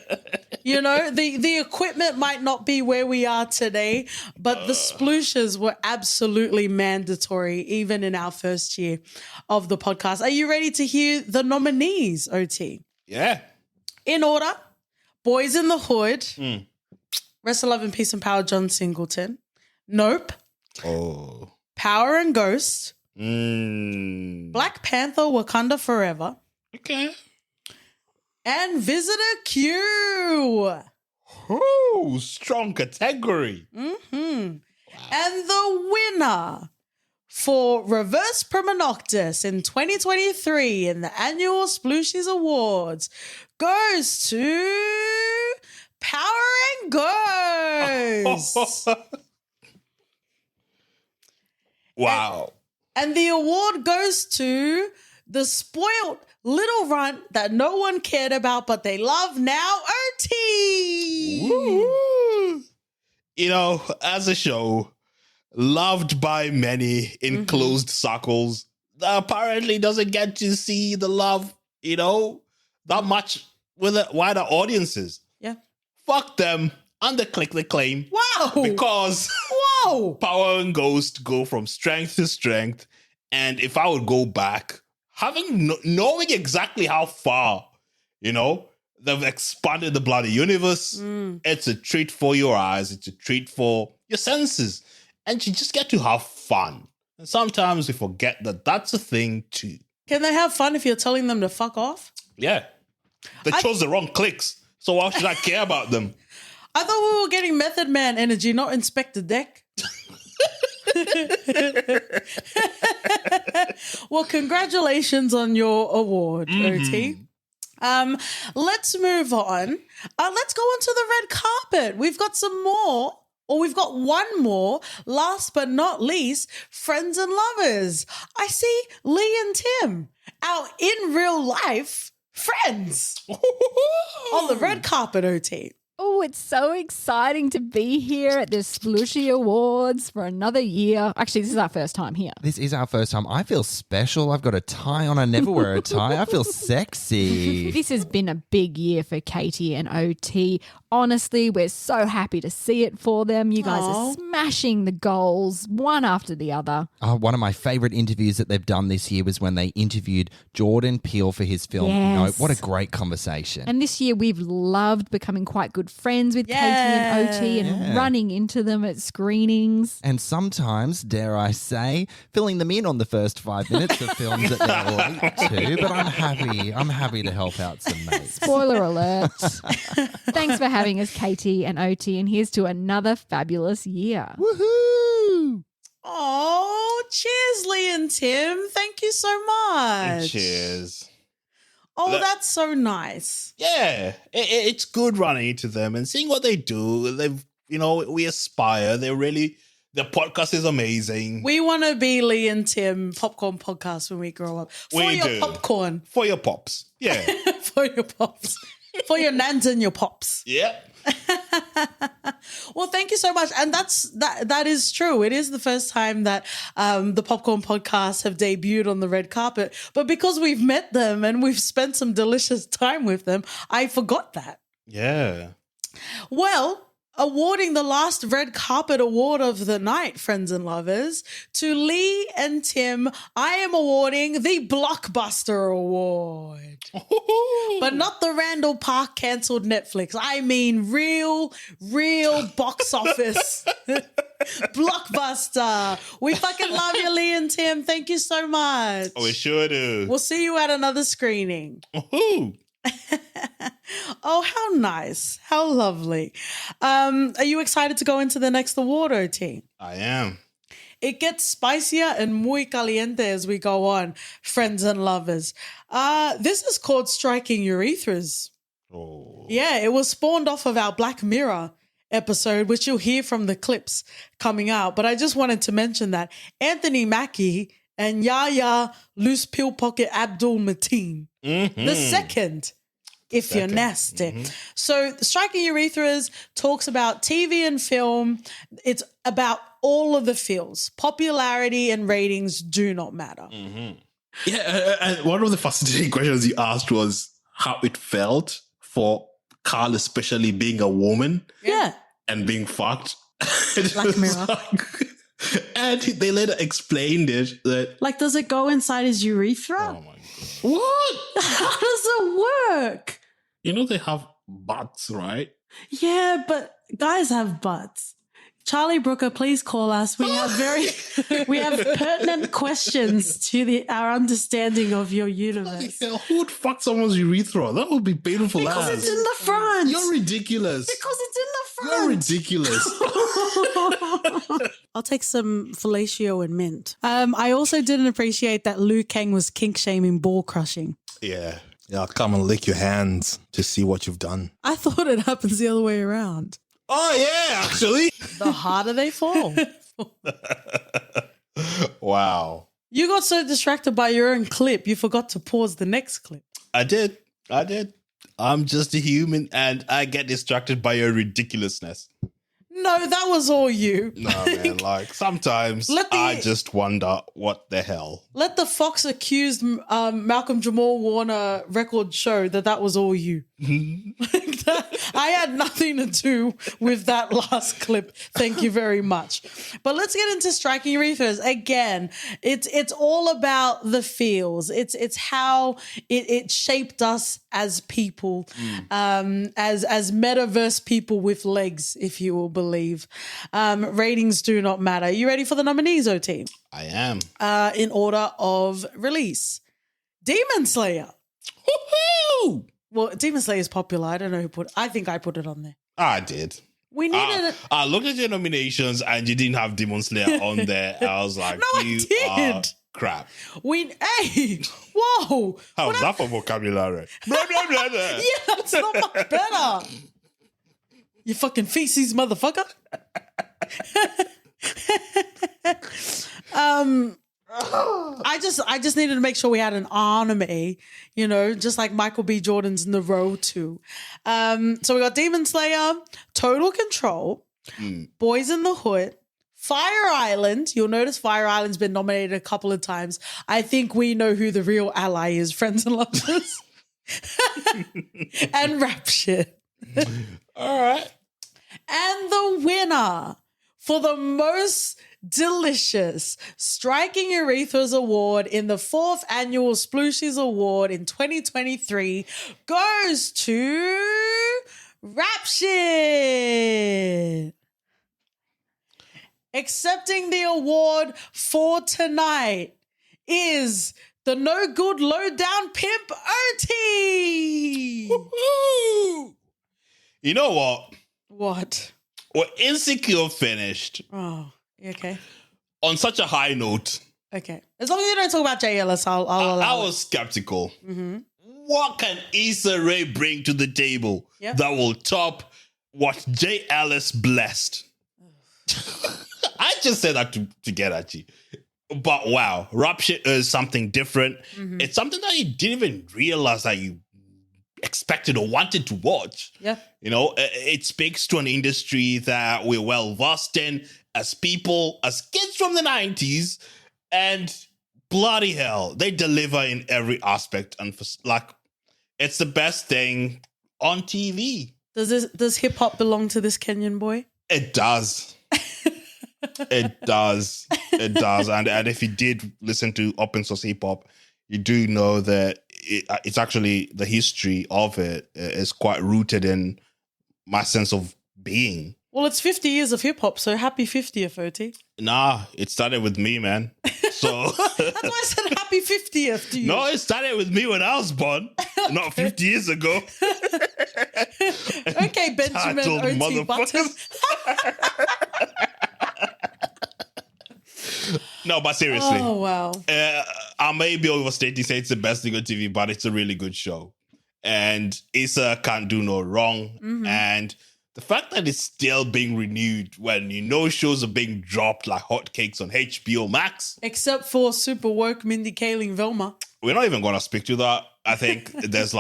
S1: You know, the equipment might not be where we are today, but the splooshes were absolutely mandatory, even in our first year of the podcast. Are you ready to hear the nominees, OT?
S2: Yeah.
S1: In order, Boys in the Hood, Rest of Love and Peace and Power, John Singleton, Nope, Power and Ghost, Black Panther, Wakanda Forever,
S2: okay,
S1: and Visitor Q.
S2: Oh, strong category.
S1: Wow. And the winner for Reverse Prima Noctis in 2023 in the Annual Splooshies Awards goes to Power and Ghost.
S2: Wow.
S1: And the award goes to the spoiled little runt that no one cared about, but they love now, OT.
S2: Woo-hoo. You know, as a show, loved by many in closed circles, that apparently doesn't get to see the love, you know, that much with wider audiences.
S1: Yeah.
S2: Fuck them. Underclick the claim.
S1: Wow.
S2: Because Power and Ghost go from strength to strength. And if I would go back, knowing exactly how far, you know, they've expanded the bloody universe, it's a treat for your eyes. It's a treat for your senses. And you just get to have fun. And sometimes we forget that that's a thing too.
S1: Can they have fun if you're telling them to fuck off?
S2: Yeah. They chose the wrong clicks. So why should I care about them?
S1: I thought we were getting Method Man energy, not Inspector Deck. Well, congratulations on your award, OT. Let's move on. Let's go on to the red carpet. We've got some more, or we've got one more. Last but not least, friends and lovers. I see Lee and Tim, our in real life friends, on the red carpet, OT.
S15: Oh, it's so exciting to be here at the Splooshies Awards for another year. Actually, this is our first time here.
S16: This is our first time. I feel special. I've got a tie on. I never wear a tie. I feel sexy.
S15: This has been a big year for Katie and OT. Honestly, we're so happy to see it for them. You guys are smashing the goals one after the other.
S16: One of my favourite interviews that they've done this year was when they interviewed Jordan Peele for his film.
S15: Yes.
S16: What a great conversation.
S15: And this year we've loved becoming quite good friends with Katie and OT and running into them at screenings.
S16: And sometimes, dare I say, filling them in on the first 5 minutes of films that they're late to. But I'm happy to help out some mates.
S15: Spoiler alert. Thanks for having us, Katie and OT, and here's to another fabulous year.
S16: Woohoo!
S1: Oh, cheers, Lee and Tim. Thank you so much.
S2: Cheers.
S1: Oh, that's so nice.
S2: Yeah, it's good running into them and seeing what they do. They've, you know, we aspire. Their podcast is amazing.
S1: We want to be Lee and Tim Popcorn Podcast when we grow up. For your popcorn.
S2: For your pops. Yeah.
S1: For your pops. For your nans and your pops.
S2: Yeah.
S1: Well, thank you so much. And that is true. It is the first time that the Popcorn Podcast have debuted on the red carpet. But because we've met them and we've spent some delicious time with them, I forgot that.
S2: Yeah.
S1: Well, awarding the last red carpet award of the night, friends and lovers, to Lee and Tim, I am awarding the Blockbuster Award. But not the Randall Park cancelled Netflix. I mean real box office. Blockbuster. We fucking love you, Lee and Tim. Thank you so much.
S2: Oh, we sure do.
S1: We'll see you at another screening. Oh, how nice. How lovely. Are you excited to go into the next award, OT?
S2: I am.
S1: It gets spicier and muy caliente as we go on, friends and lovers. This is called Striking Urethras.
S2: Oh.
S1: Yeah, it was spawned off of our Black Mirror episode, which you'll hear from the clips coming out. But I just wanted to mention that Anthony Mackie and Yahya Loose Pill Pocket Abdul Mateen. The second, if you're nasty. So Striking Urethras talks about TV and film. It's about all of the feels. Popularity and ratings do not matter.
S8: Yeah, and one of the fascinating questions you asked was how it felt for Carl, especially being a woman.
S1: Yeah.
S8: And being fucked.
S1: Black Mirror.
S8: And they later explained it that...
S9: Like, does it go inside his urethra?
S8: Oh my God. What?
S9: How does it work?
S8: You know they have butts, right?
S9: Yeah, but guys have butts. Charlie Brooker, please call us. We have pertinent questions to our understanding of your universe.
S8: Who would fuck someone's urethra? That would be painful.
S9: Because it's in the front.
S8: You're ridiculous.
S9: Because it's in the front.
S8: You're ridiculous.
S1: I'll take some fellatio and mint. I also didn't appreciate that Liu Kang was kink shaming ball crushing.
S17: Yeah, come and lick your hands to see what you've done.
S1: I thought it happens the other way around.
S17: Oh, yeah, actually.
S1: The harder they fall.
S2: Wow.
S1: You got so distracted by your own clip, you forgot to pause the next clip.
S2: I did. I'm just a human and I get distracted by your ridiculousness.
S1: No, that was all you.
S2: No, man, like sometimes I just wonder what the hell.
S1: Let the Fox accused Malcolm Jamal Warner record show that was all you. I had nothing to do with that last clip. Thank you very much. But let's get into Striking Urethras. Again, it's all about the feels. It's how it shaped us as people, as metaverse people with legs, if you will believe. Ratings do not matter. You ready for the nominees, OT?
S2: I am.
S1: In order of release. Demon Slayer.
S2: Woohoo!
S1: Well, Demon Slayer is popular. I don't know who I think I put it on there.
S2: I did.
S1: We needed it.
S2: I looked at your nominations and you didn't have Demon Slayer on there. I was like,
S1: No, I did.
S2: Crap.
S1: Hey, whoa.
S2: How's that for vocabulary? Blah, blah, blah, blah.
S1: Yeah, that's not much better. You fucking feces, motherfucker. I just needed to make sure we had an anime, just like Michael B. Jordan's Naruto. So we got Demon Slayer, Total Control, Boys in the Hood, Fire Island. You'll notice Fire Island's been nominated a couple of times. I think we know who the real ally is, Friends and Lovers. And Rap Shit.
S2: All right.
S1: And the winner for the most delicious Striking Urethras Award in the Fourth Annual Splooshies Award in 2023 goes to Rap Shit. Accepting the award for tonight is the no good low down pimp OT.
S2: Woo-hoo! You know what?
S1: What?
S2: Well, Insecure finished.
S1: Oh, okay.
S2: On such a high note.
S1: Okay. As long as you don't talk about Jay Ellis, I'll allow
S2: I was skeptical.
S1: Mm-hmm.
S2: What can Issa Rae bring to the table that will top what Jay Ellis blessed? I just said that to get at you. But wow, Rap Shit is something different. Mm-hmm. It's something that you didn't even realize that you expected or wanted to watch.
S1: Yeah.
S2: It speaks to an industry that we're well versed in as people, as kids from the 90s, and bloody hell, they deliver in every aspect. And it's the best thing on TV.
S1: Does hip hop belong to this Kenyan boy?
S2: It does. It does. It does. And if you did listen to open source hip hop, you do know that it's actually the history of it is quite rooted in my sense of being.
S1: Well, it's 50 years of hip hop, so happy 50th, OT.
S2: Nah, it started with me, man. So
S1: that's why I said happy 50th to you.
S2: No, it started with me when I was born, not 50 years ago.
S1: Okay, Benjamin OT Button.
S2: No, but seriously.
S1: Oh, wow.
S2: I may be overstating saying it's the best thing on TV, but it's a really good show. And Issa can't do no wrong. Mm-hmm. And The fact that it's still being renewed when shows are being dropped like hotcakes on HBO Max.
S1: Except for super woke Mindy Kaling Velma.
S2: We're not even going to speak to that. I think there's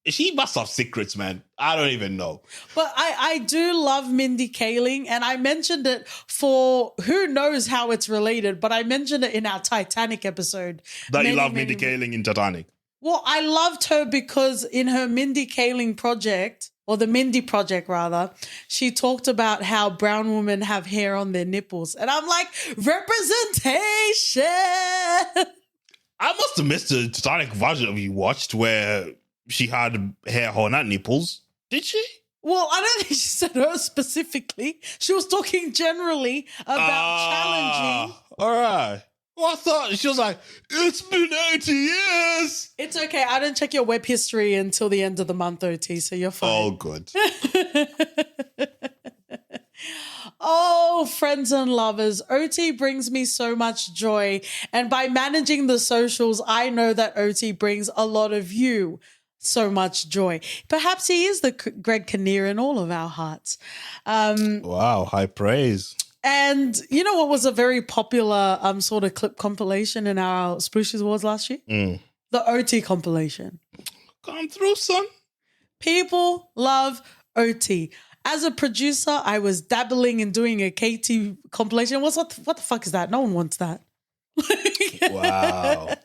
S2: she must have secrets, man. I don't even know.
S1: But I do love Mindy Kaling, and I mentioned it for who knows how it's related, but I mentioned it in our Titanic episode.
S2: That you love Mindy Kaling in Titanic.
S1: Well, I loved her because in her Mindy Kaling project, or the Mindy Project rather, she talked about how brown women have hair on their nipples. And I'm like, representation!
S2: I must have missed the Titanic version of you watched where she had hair on her nipples. Did she?
S1: Well, I don't think she said her specifically. She was talking generally about challenging.
S2: All right. Well, I thought she was like, it's been 80 years.
S1: It's okay. I don't check your web history until the end of the month, OT, so you're fine.
S2: Oh, good.
S1: Oh, friends and lovers, OT brings me so much joy. And by managing the socials, I know that OT brings a lot of you so much joy. Perhaps he is the Greg Kinnear in all of our hearts.
S2: Wow, high praise.
S1: And you know what was a very popular sort of clip compilation in our Splooshies Awards last year? The OT compilation.
S2: Come through, son.
S1: People love OT. As a producer, I was dabbling in doing a KT compilation. What the fuck is that? No one wants that.
S2: Wow.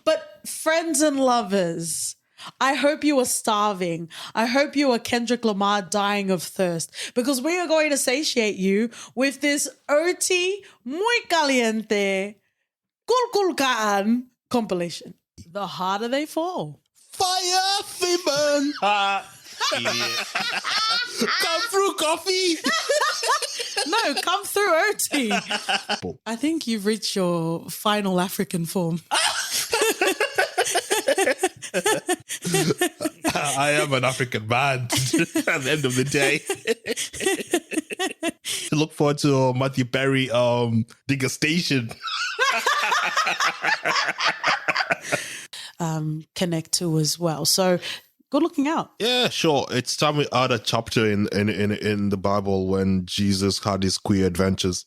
S1: But friends and lovers, I hope you are starving. I hope you are Kendrick Lamar dying of thirst, because we are going to satiate you with this OT muy caliente kulkulkaan compilation. The harder they fall.
S2: Fire, Fiban. Come through, coffee.
S1: No, come through, OT. I think you've reached your final African form.
S2: I am an African man at the end of the day. Look forward to Matthew Perry degustation.
S1: Connect to as well. So good looking out.
S17: Yeah, sure. It's time we add a chapter in the Bible when Jesus had his queer adventures.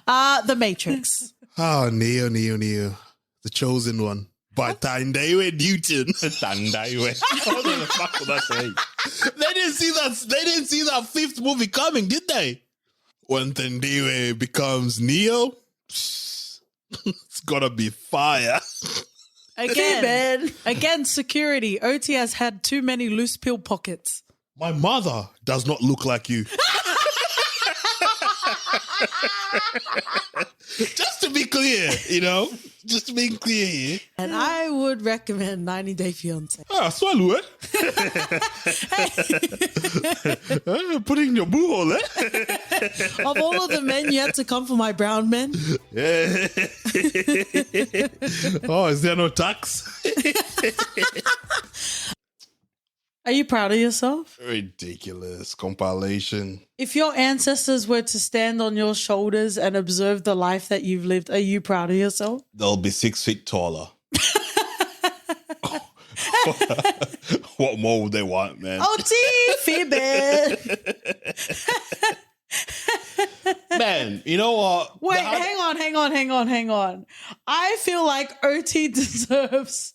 S1: The Matrix.
S17: Oh, Neo. The chosen one. By Tandaiwe Newton.
S2: Tandaiwe. What the fuck was that saying? They didn't see that fifth movie coming, did they?
S17: When Tandaiwe becomes Neo, it's gonna be fire.
S1: Again, security. OT has had too many loose pill pockets.
S17: My mother does not look like you.
S2: Just to be clear, just to be clear here.
S1: And I would recommend 90 Day Fiancé.
S2: Swallow it. Put it in your boo hole, eh?
S1: Of all of the men, you had to come for my brown men.
S2: Yeah. Oh, is there no tax?
S1: Are you proud of yourself?
S17: Ridiculous compilation.
S1: If your ancestors were to stand on your shoulders and observe the life that you've lived, are you proud of yourself?
S2: They'll be 6 feet taller. What more would they want, man?
S1: OT, Phoebe.
S2: Man, you know what?
S1: Wait, hang on. I feel like OT deserves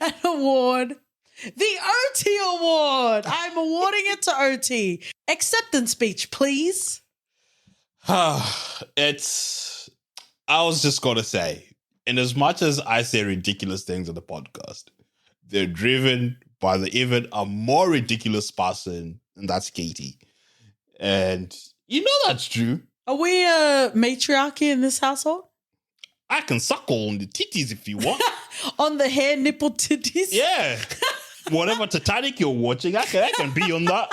S1: an award. The OT Award. I'm awarding it to OT. Acceptance speech, please.
S2: I was just going to say, in as much as I say ridiculous things on the podcast, they're driven by even a more ridiculous person, and that's Katie. And you know that's true.
S1: Are we a matriarchy in this household?
S2: I can suckle on the titties if you want.
S1: On the hair nipple titties?
S2: Yeah. Whatever Titanic you're watching, I can be on that.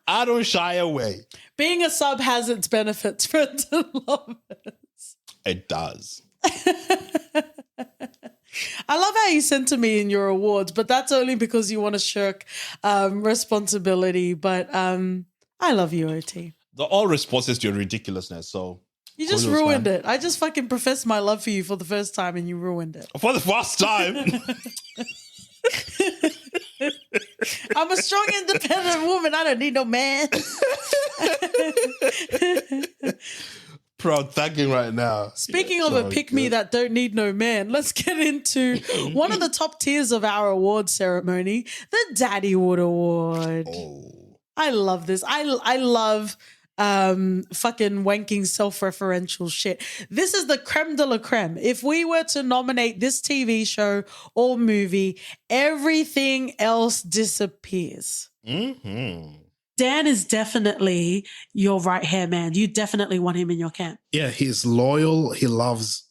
S2: I don't shy away.
S1: Being a sub has its benefits, friends and lovers.
S2: It does.
S1: I love how you center me in your awards, but that's only because you want to shirk responsibility. But I love you, OT.
S2: They're all responses to your ridiculousness, so...
S1: You just ruined it. I just fucking professed my love for you for the first time and you ruined it.
S2: For the first time?
S1: I'm a strong, independent woman. I don't need no man.
S17: Proud thanking right now.
S1: Speaking of a pick-me that don't need no man, let's get into one of the top tiers of our award ceremony, the Daddywood Award.
S17: Oh.
S1: I love this. I love fucking wanking self-referential shit. This is the creme de la creme. If we were to nominate this TV show or movie, everything else disappears.
S17: Mm-hmm.
S9: Dan is definitely your right-hand man. You definitely want him in your camp.
S8: Yeah, he's loyal. He loves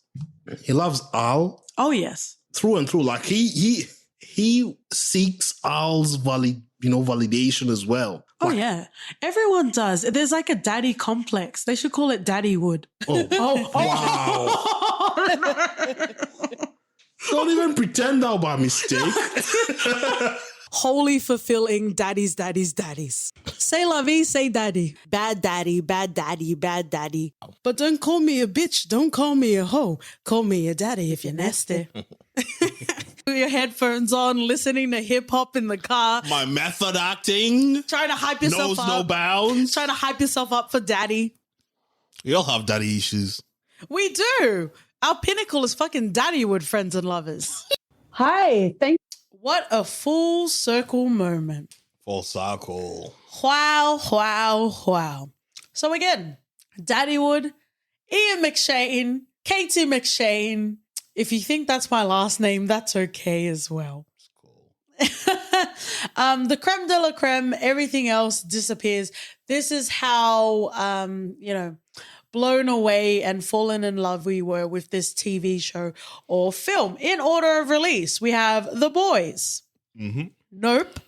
S8: Al.
S9: Oh, yes.
S8: Through and through. Like he seeks Al's validation as well.
S9: Oh, yeah. Everyone does. There's like a daddy complex. They should call it Daddywood.
S8: Wow. Don't even pretend that by mistake.
S1: Wholly fulfilling daddies. Say la vie, say daddy. Bad daddy, bad daddy, bad daddy. But don't call me a bitch. Don't call me a hoe. Call me a daddy if you're nasty. With your headphones on, listening to hip hop in the car.
S2: My method acting.
S1: Trying to hype yourself up.
S2: Knows no bounds.
S1: Trying to hype yourself up for daddy.
S2: We all have daddy issues.
S1: We do. Our pinnacle is fucking Daddywood, friends and lovers.
S18: Hi,
S1: What a full circle moment.
S2: Full circle.
S1: Wow. So again, Daddywood, Ian McShane, Katie McShane. If you think that's my last name, that's okay as well. The creme de la creme, everything else disappears. This is how, blown away and fallen in love we were with this TV show or film. In order of release, we have The Boys, Nope,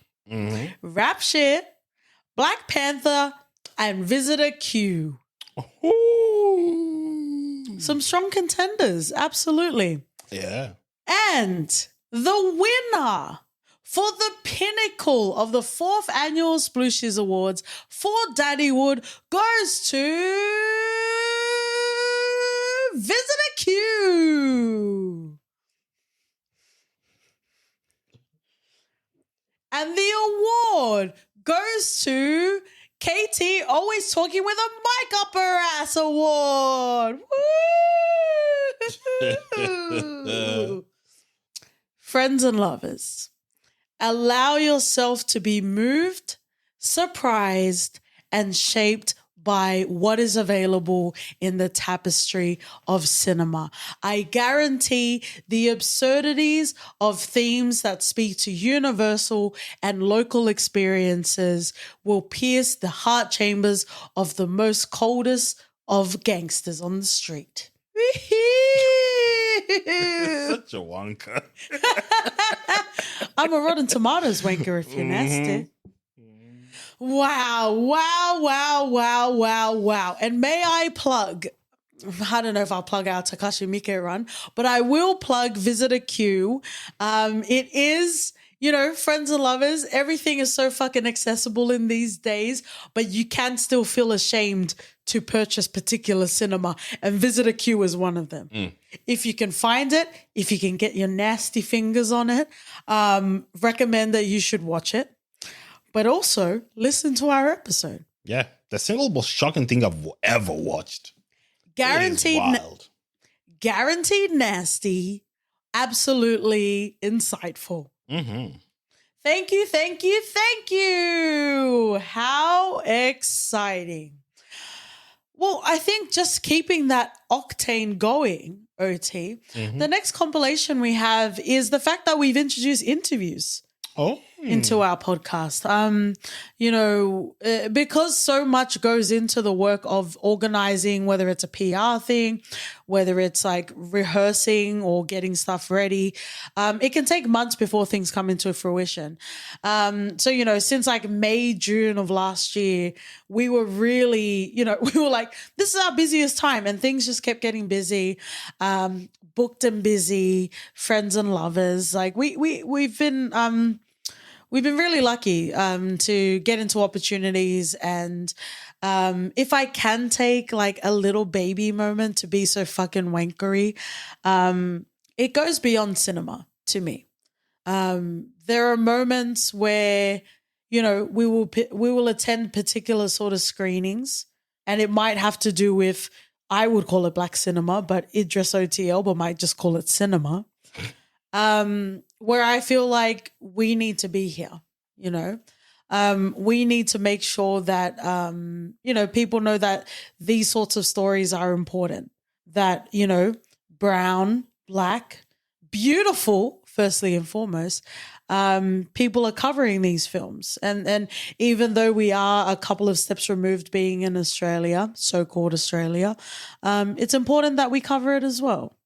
S1: Rap Shit, Black Panther, and Visitor Q. Some strong contenders, absolutely.
S2: Yeah.
S1: And the winner for the pinnacle of the Fourth Annual Splooshies Awards for Daddywood goes to Visitor Q. And the award goes to Katie, always talking with a mic up her ass award. Woo! Friends and lovers, allow yourself to be moved, surprised, and shaped by what is available in the tapestry of cinema. I guarantee the absurdities of themes that speak to universal and local experiences will pierce the heart chambers of the most coldest of gangsters on the street.
S2: Such a wonka.
S1: I'm a Rotten Tomatoes wanker if you're nasty. Wow. And may I plug, I don't know if I'll plug our Takashi Miike run, but I will plug Visitor Q. It is, friends and lovers, everything is so fucking accessible in these days, but you can still feel ashamed to purchase particular cinema, and Visitor Q is one of them. If you can find it, if you can get your nasty fingers on it, recommend that you should watch it. But also, listen to our episode.
S2: Yeah, the single most shocking thing I've ever watched.
S1: Guaranteed guaranteed nasty, absolutely insightful. Thank you. How exciting. Well, I think just keeping that octane going, OT, the next compilation we have is the fact that we've introduced interviews into our podcast. Because so much goes into the work of organizing, whether it's a PR thing, whether it's like rehearsing or getting stuff ready, it can take months before things come into fruition. Since like May, June of last year, we were really, we were like, this is our busiest time, and things just kept getting busy, booked and busy, friends and lovers. Like we've been really lucky to get into opportunities, and if I can take like a little baby moment to be so fucking wankery, it goes beyond cinema to me. There are moments where, you know, we will attend particular sort of screenings, and it might have to do with, I would call it black cinema, but Idris Oti Elba might just call it cinema. Where I feel like we need to be here, you know. We need to make sure that, you know, people know that these sorts of stories are important, that, you know, brown, black, beautiful, firstly and foremost, people are covering these films. And even though we are a couple of steps removed being in Australia, so-called Australia, it's important that we cover it as well.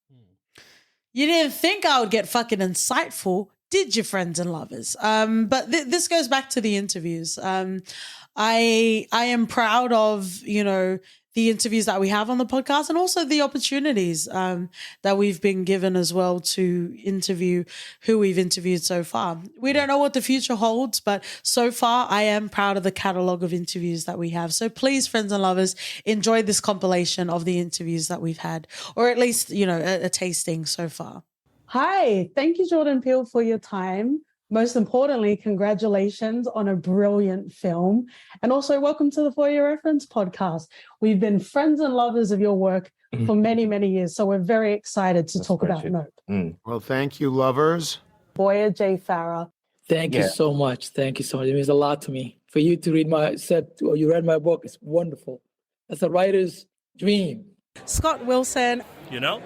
S1: You didn't think I would get fucking insightful, did you, friends and lovers? But this goes back to the interviews. I am proud of, you know, the interviews that we have on the podcast, and also the opportunities that we've been given as well to interview who we've interviewed so far. We don't know what the future holds, but so far I am proud of the catalog of interviews that we have. So please, friends and lovers, enjoy this compilation of the interviews that we've had, or at least, you know, a tasting so far.
S9: Hi, thank you, Jordan Peele, for your time. Most importantly, congratulations on a brilliant film. And also welcome to the For Your Reference podcast. We've been friends and lovers of your work for many, many years. So we're very excited to talk about Nope.
S18: Well, thank you, lovers.
S9: Boya J. Farah.
S19: Thank you so much. Thank you so much. It means a lot to me. For you to read you read my book, it's wonderful. That's a writer's dream.
S9: Scott Wilson.
S20: You know,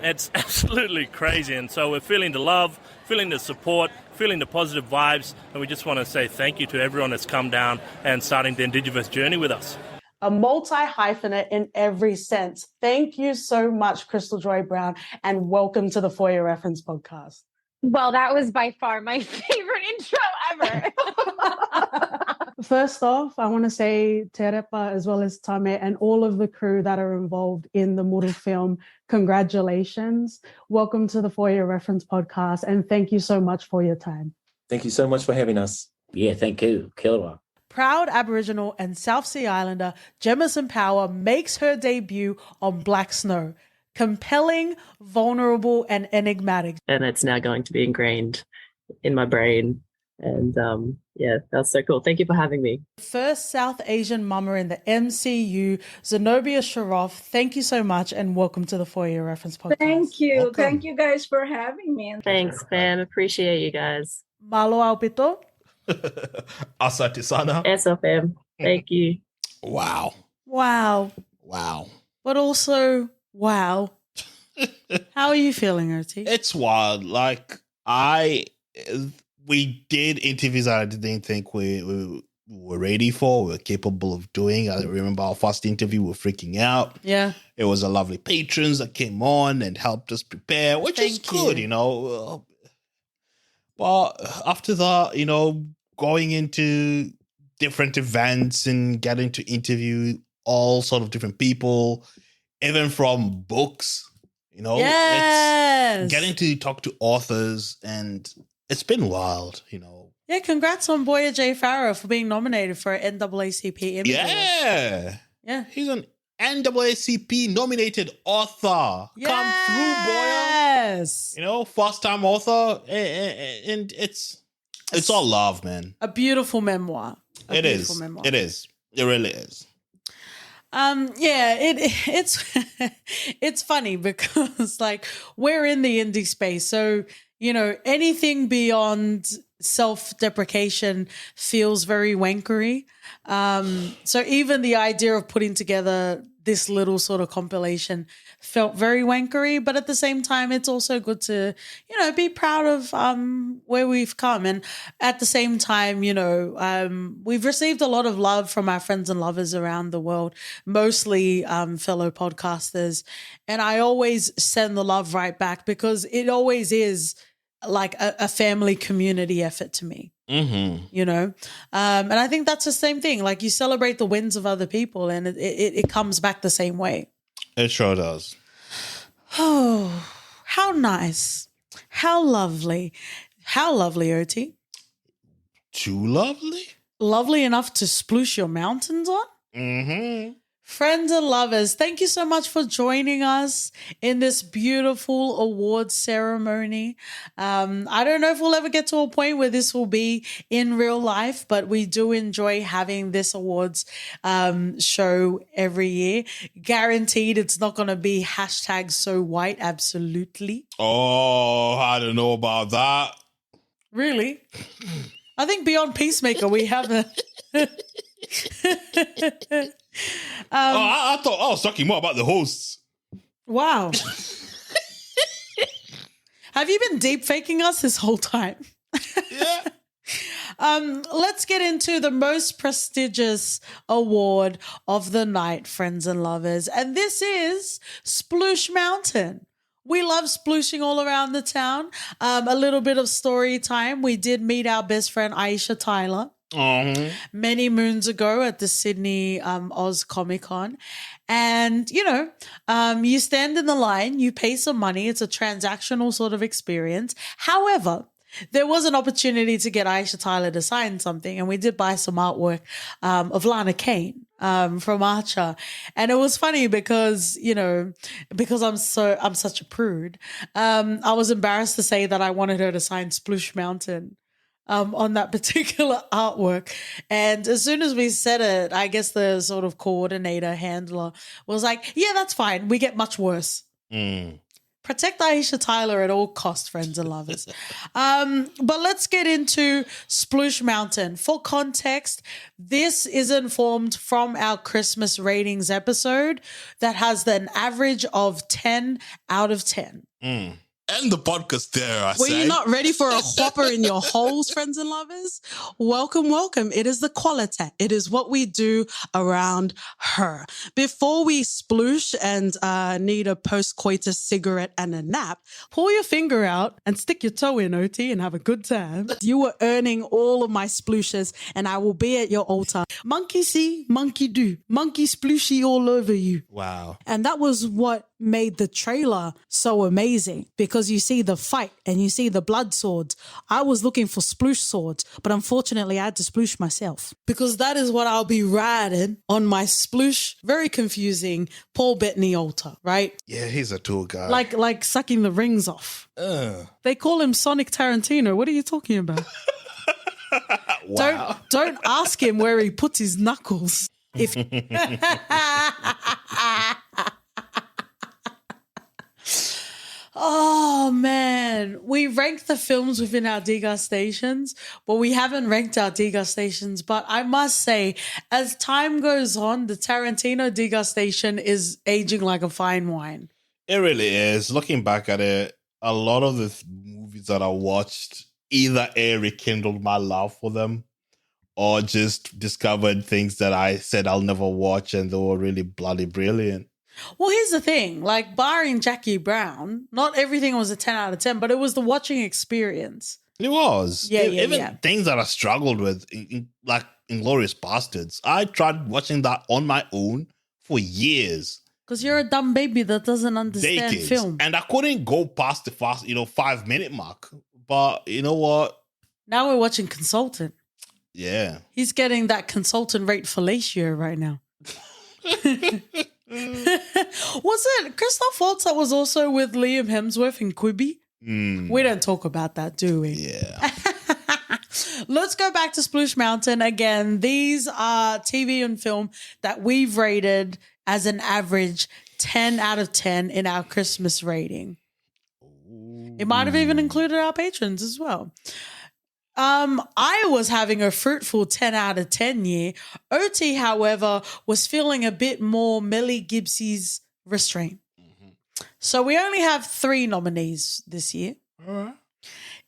S20: it's absolutely crazy. And so we're feeling the love, feeling the support, feeling the positive vibes. And we just want to say thank you to everyone that's come down and starting the Indigenous journey with us.
S9: A multi-hyphenate in every sense. Thank you so much, Crystal Joy Brown, and welcome to the For Your Reference podcast.
S21: Well, that was by far my favorite intro ever.
S9: First off, I want to say Terepa as well as Tame and all of the crew that are involved in the Muru film, congratulations. Welcome to the For Your Reference podcast, and thank you so much for your time.
S22: Thank you so much for having us.
S5: Yeah, thank you. Kilwa.
S1: Proud Aboriginal and South Sea Islander Jemison Power makes her debut on Black Snow. Compelling, vulnerable, and enigmatic.
S23: And it's now going to be ingrained in my brain. And yeah, that's so cool. Thank you for having me.
S1: First South Asian mama in the MCU, Zenobia Shroff. Thank you so much, and welcome to the For Your Reference podcast.
S24: Thank you.
S1: Welcome.
S24: Thank you guys for having me.
S23: Thanks, fam. Appreciate you guys.
S1: Malo Alpito.
S2: Asante sana.
S23: Eso, fam. Thank you.
S2: Wow.
S1: But also, wow. How are you feeling, Oti?
S2: It's wild. Like, we did interviews that I didn't think we were ready for, we were capable of doing. I remember our first interview, we were freaking out.
S1: Yeah.
S2: It was a lovely patrons that came on and helped us prepare, which is good, you know. But after that, you know, going into different events and getting to interview all sort of different people, even from books, you know, it's getting to talk to authors, and it's been wild, you know.
S1: Yeah, congrats on Boya J. Farah for being nominated for an NAACP Image Award.
S2: Yeah. He's an NAACP nominated author.
S1: Yes.
S2: Come through, Boya. You know, first time author, and it's all love, man.
S1: A beautiful memoir.
S2: It is. It really is.
S1: It's funny because like we're in the indie space, so you know anything beyond self-deprecation feels very wankery. So even the idea of putting together this little sort of compilation felt very wankery, but at the same time, it's also good to, you know, be proud of where we've come. And at the same time, you know, we've received a lot of love from our friends and lovers around the world, mostly fellow podcasters. And I always send the love right back because it always is like a family community effort to me.
S2: Mm-hmm.
S1: You know, and I think that's the same thing. Like you celebrate the wins of other people, and it comes back the same way.
S2: It sure does.
S1: Oh, how nice! How lovely! How lovely, Oti.
S2: Too lovely.
S1: Lovely enough to sploosh your mountains on.
S2: Mm-hmm.
S1: Friends and lovers, thank you so much for joining us in this beautiful awards ceremony. I don't know if we'll ever get to a point where this will be in real life, but we do enjoy having this awards show every year. Guaranteed it's not going to be #SoWhite, absolutely.
S2: Oh, I don't know about that.
S1: Really? I think beyond Peacemaker, we have a...
S2: I thought I was talking more about the hosts.
S1: Wow. Have you been deep faking us this whole time?
S2: Yeah.
S1: Let's get into the most prestigious award of the night, friends and lovers. And this is Sploosh Mountain. We love splooshing all around the town. A little bit of story time. We did meet our best friend Aisha Tyler many moons ago at the Sydney Oz Comic Con. And, you stand in the line, you pay some money. It's a transactional sort of experience. However, there was an opportunity to get Aisha Tyler to sign something, and we did buy some artwork of Lana Kane from Archer. And it was funny because, because I'm such a prude, I was embarrassed to say that I wanted her to sign Sploosh Mountain on that particular artwork. And as soon as we said it, I guess the sort of coordinator handler was like, yeah, that's fine. We get much worse. Protect Aisha Tyler at all costs, friends and lovers. But let's get into Sploosh Mountain. For context, this is informed from our Christmas ratings episode that has an average of 10 out of 10.
S2: And the podcast there, I
S9: Were
S2: say.
S9: you not ready for a whopper in your holes, friends and lovers? Welcome, welcome. It is the quality. It is what we do around her. Before we sploosh and need a post-coitus cigarette and a nap, pull your finger out and stick your toe in, Oti, and have a good time. You were earning all of my splooshes, and I will be at your altar. Monkey see, monkey do. Monkey splooshy all over you.
S2: Wow.
S9: And that was what made the trailer so amazing, because you see the fight and you see the blood swords. I was looking for sploosh swords, but unfortunately I had to sploosh myself.
S1: Because that is what I'll be riding on my sploosh, very confusing, Paul Bettany altar, right?
S17: Yeah, he's a tour guy.
S1: Like sucking the rings off. They call him Sonic Tarantino. What are you talking about?
S2: Wow.
S1: Don't ask him where he puts his knuckles. If Oh, man. We ranked the films within our degustations, but we haven't ranked our degustations. But I must say, as time goes on, the Tarantino degustation is aging like a fine wine.
S2: It really is. Looking back at it, a lot of the movies that I watched either rekindled my love for them or just discovered things that I said I'll never watch and they were really bloody brilliant.
S1: Well, here's the thing, like barring Jackie Brown, not everything was a 10 out of 10, but it was the watching experience.
S2: It was.
S1: Yeah,
S2: Even things that I struggled with, like Inglourious Bastards, I tried watching that on my own for years.
S1: Because you're a dumb baby that doesn't understand
S2: Decades.
S1: film.
S2: And I couldn't go past the 5-minute mark. But you know what?
S1: Now we're watching Consultant.
S2: Yeah.
S1: He's getting that consultant rate fellatio right now. Was it Christoph Waltz that was also with Liam Hemsworth in Quibi? We don't talk about that, do we?
S2: Yeah.
S1: Let's go back to Sploosh Mountain again. These are TV and film that we've rated as an average 10 out of 10 in our Christmas rating. It might have even included our patrons as well. I was having a fruitful 10 out of 10 year. Oti, however, was feeling a bit more Melly Gibbsy's restraint. So we only have 3 nominees this year.
S2: All right.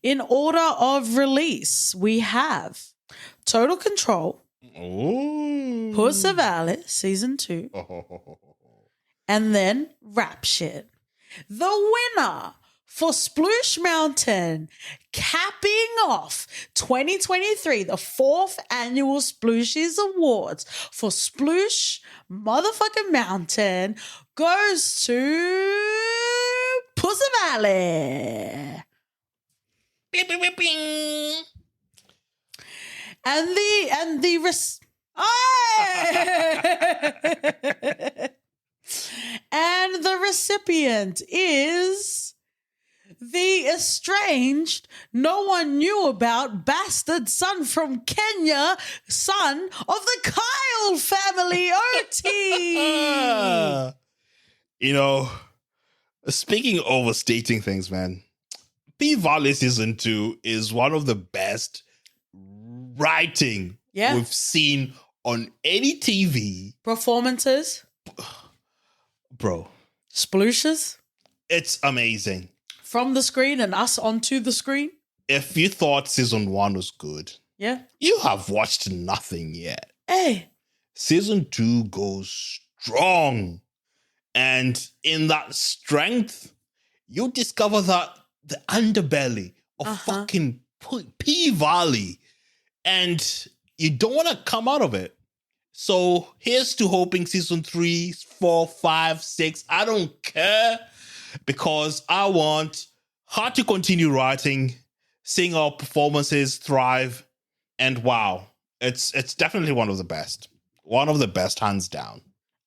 S1: In order of release, we have Total Control, Puss of Alice Season 2, and then Rap Shit. The winner for Sploosh Mountain, capping off 2023, the 4th Annual Splooshies Awards for Sploosh motherfucking Mountain, goes to Puss of Alice. And the And the recipient is the estranged, no one knew about bastard son from Kenya, son of the Kyle family, Oti.
S2: You know, speaking of overstating things, man, P-Valley Season 2 is one of the best writing we've seen on any TV.
S1: Performances.
S2: Bro.
S1: Splooshes.
S2: It's amazing.
S1: From the screen and us onto the screen.
S2: If you thought Season 1 was good, you have watched nothing yet.
S1: Hey.
S2: Season 2 goes strong. And in that strength, you discover that the underbelly of fucking P-Valley. And you don't want to come out of it. So here's to hoping Season 3, 4, 5, 6, I don't care. Because I want her to continue writing, seeing our performances thrive. And wow, it's definitely one of the best. One of the best, hands down.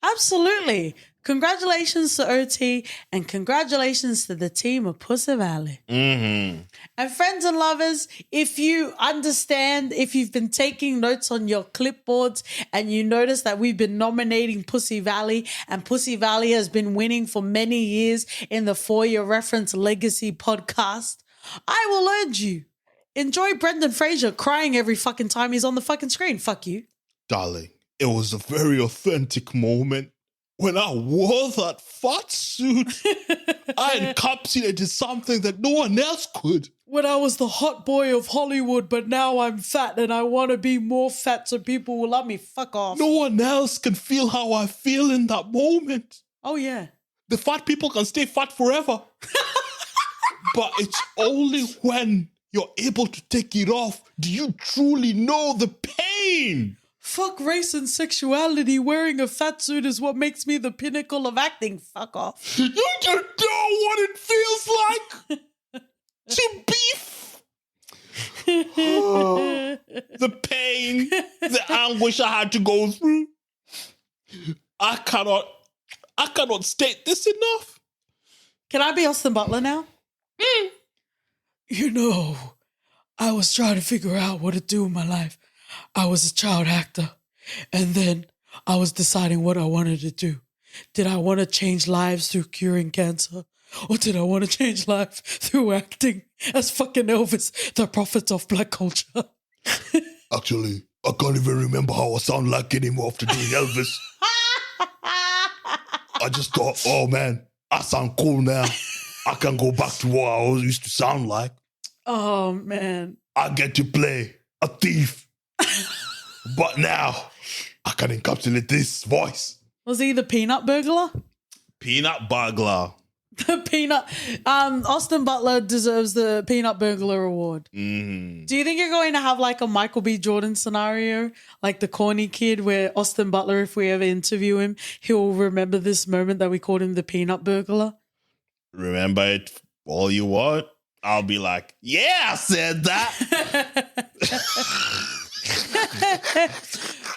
S1: Absolutely. Congratulations to OT and congratulations to the team of Pussy Valley.
S2: Mm-hmm.
S1: And friends and lovers, if you understand, if you've been taking notes on your clipboards and you notice that we've been nominating Pussy Valley and Pussy Valley has been winning for many years in the For Your Reference Legacy podcast, I will urge you, enjoy Brendan Fraser crying every fucking time he's on the fucking screen. Fuck you.
S2: Darling, it was a very authentic moment. When I wore that fat suit, I encapsulated something that no one else could.
S1: When I was the hot boy of Hollywood, but now I'm fat and I want to be more fat so people will love me. Fuck off.
S2: No one else can feel how I feel in that moment.
S1: Oh, yeah.
S2: The fat people can stay fat forever. But it's only when you're able to take it off do you truly know the pain.
S1: Fuck race and sexuality. Wearing a fat suit is what makes me the pinnacle of acting. Fuck off.
S2: You don't know what it feels like to be the pain, the anguish I had to go through. I cannot state this enough.
S1: Can I be Austin Butler now? You know, I was trying to figure out what to do with my life. I was a child actor, and then I was deciding what I wanted to do. Did I want to change lives through curing cancer, or did I want to change life through acting as fucking Elvis, the prophet of black culture?
S2: Actually, I can't even remember how I sound like anymore after doing Elvis. I just thought, oh man, I sound cool now. I can go back to what I always used to sound like.
S1: Oh, man.
S2: I get to play a thief. But now, I can encapsulate this voice.
S1: Was he the peanut burglar?
S2: Peanut burglar.
S1: The peanut... Austin Butler deserves the peanut burglar award.
S2: Mm-hmm.
S1: Do you think you're going to have like a Michael B. Jordan scenario? Like the corny kid where Austin Butler, if we ever interview him, he'll remember this moment that we called him the peanut burglar?
S2: Remember it all you want. I'll be like, yeah, I said that.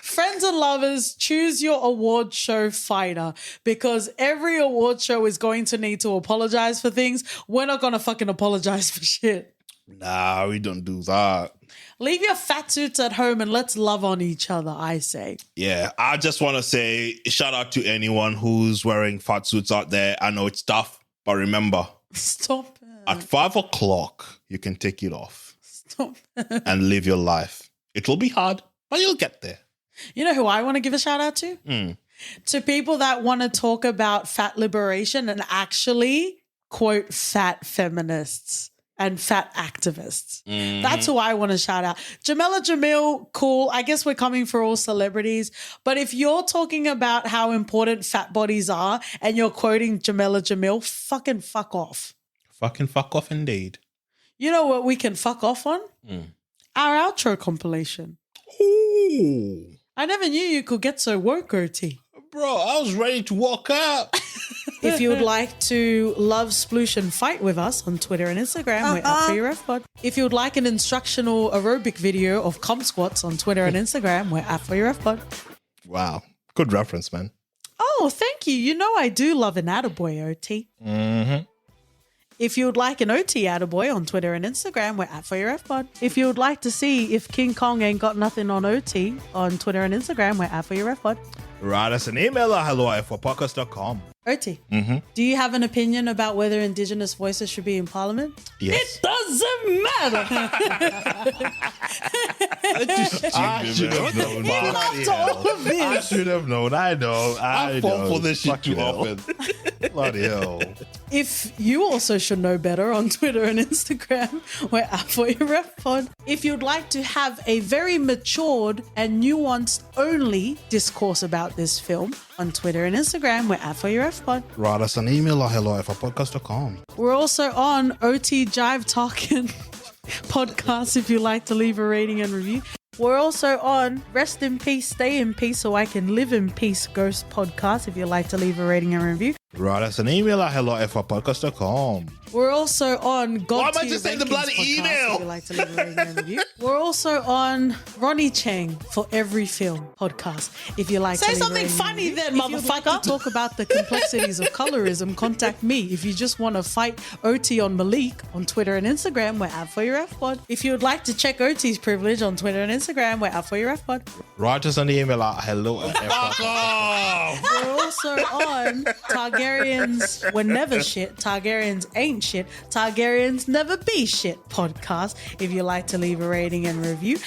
S1: Friends and lovers, choose your award show fighter because every award show is going to need to apologize for things. We're not going to fucking apologize for shit.
S2: Nah, we don't do that.
S1: Leave your fat suits at home and let's love on each other, I say.
S2: Yeah, I just want to say shout out to anyone who's wearing fat suits out there. I know it's tough, but remember.
S1: Stop it.
S2: At 5 o'clock, you can take it off.
S1: Stop it.
S2: And live your life. It will be hard, but you'll get there.
S1: You know who I want to give a shout out to? To people that want to talk about fat liberation and actually, quote, fat feminists and fat activists.
S2: Mm-hmm.
S1: That's who I want to shout out. Jamila Jamil, cool. I guess we're coming for all celebrities. But if you're talking about how important fat bodies are and you're quoting Jamila Jamil, fucking fuck off.
S2: Fucking fuck off indeed.
S1: You know what we can fuck off on? Our outro compilation.
S2: Ooh.
S1: I never knew you could get so woke, OT.
S2: Bro, I was ready to walk out.
S1: If you would like to love, sploosh, and fight with us on Twitter and Instagram, we're at For Your FPod. If you would like an instructional aerobic video of cum squats on Twitter and Instagram, we're at For Your FPod.
S2: Wow. Good reference, man.
S1: Oh, thank you. You know I do love an attaboy, OT.
S2: Mm-hmm.
S1: If you would like an OT attaboy on Twitter and Instagram, we're at For Your FPod. If you would like to see if King Kong ain't got nothing on OT on Twitter and Instagram, we're at For Your FPod.
S2: Write us an email at hello@f4podcast.com.
S1: OT,
S2: Mm-hmm.
S1: do you have an opinion about whether Indigenous voices should be in Parliament?
S2: Yes.
S1: It doesn't matter.
S2: I should have known.
S1: After all of this.
S2: I should have known. I know. I fall for this shit too often. Bloody hell.
S1: If you also should know better on Twitter and Instagram, we're at For Your FPod. If you'd like to have a very matured and nuanced only discourse about this film on Twitter and Instagram, we're at For Your FPod.
S2: Write us an email at hello@podcast.com.
S1: We're also on OT Jive Talking podcast if you'd like to leave a rating and review. We're also on Rest in Peace, Stay in Peace So I Can Live in Peace Ghost podcast if you'd like to leave a rating and review.
S2: Write us an email at hello@f4podcast.com.
S1: We're also on God
S2: Why am I
S1: to
S2: just saying the
S1: Rankings
S2: bloody
S1: podcast
S2: email?
S1: if you'd like to leave a rating and review. We're also on Ronnie Chang for Every Film podcast if you like
S9: Say
S1: to leave a
S9: something
S1: rating and
S9: funny
S1: review.
S9: then,
S1: If you'd like
S9: motherfucker.
S1: to talk about the complexities of colorism, contact me. If you just want to fight OT on Malik on Twitter and Instagram, we're at For Your FPod. If you would like to check OT's privilege on Twitter and Instagram, we're at For Your FPod.
S2: Write us an email at hello@f4podcast.com.
S1: We're also on Targaryens were never shit, Targaryens ain't shit, Targaryens never be shit podcast if you like to leave a rating and review.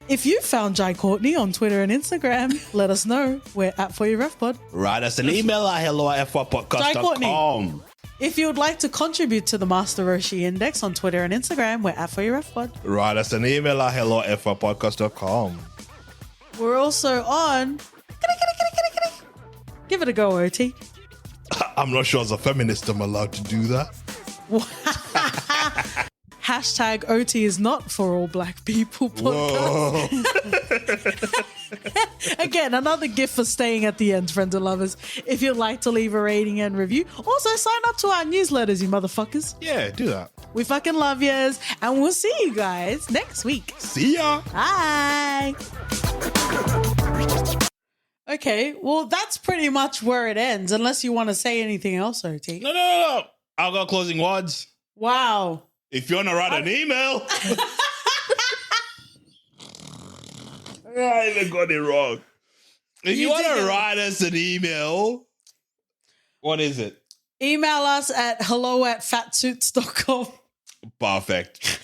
S1: If you found Jai Courtney on Twitter and Instagram, let us know. We're at For Your FPod.
S2: Write us an email at hello@f4podcast.com.
S1: If you would like to contribute to the Master Roshi Index on Twitter and Instagram, we're at For Your FPod.
S2: Write us an email at hello@f4podcast.com.
S1: We're also on... Give it a go, OT.
S2: I'm not sure as a feminist I'm allowed to do that.
S1: Hashtag OT is not for all black people podcast. Again, another gift for staying at the end, friends and lovers. If you'd like to leave a rating and review, also sign up to our newsletters, you motherfuckers.
S2: Yeah, do that.
S1: We fucking love yous, and we'll see you guys next week.
S2: See ya.
S1: Bye. Okay, well, that's pretty much where it ends, unless you want to say anything else, OT.
S2: No. I'll go closing words.
S1: Wow.
S2: If you want to write an email. I even got it wrong. If you want to write us an email, what is it?
S1: Email us at hello@fatsuits.com.
S2: Perfect.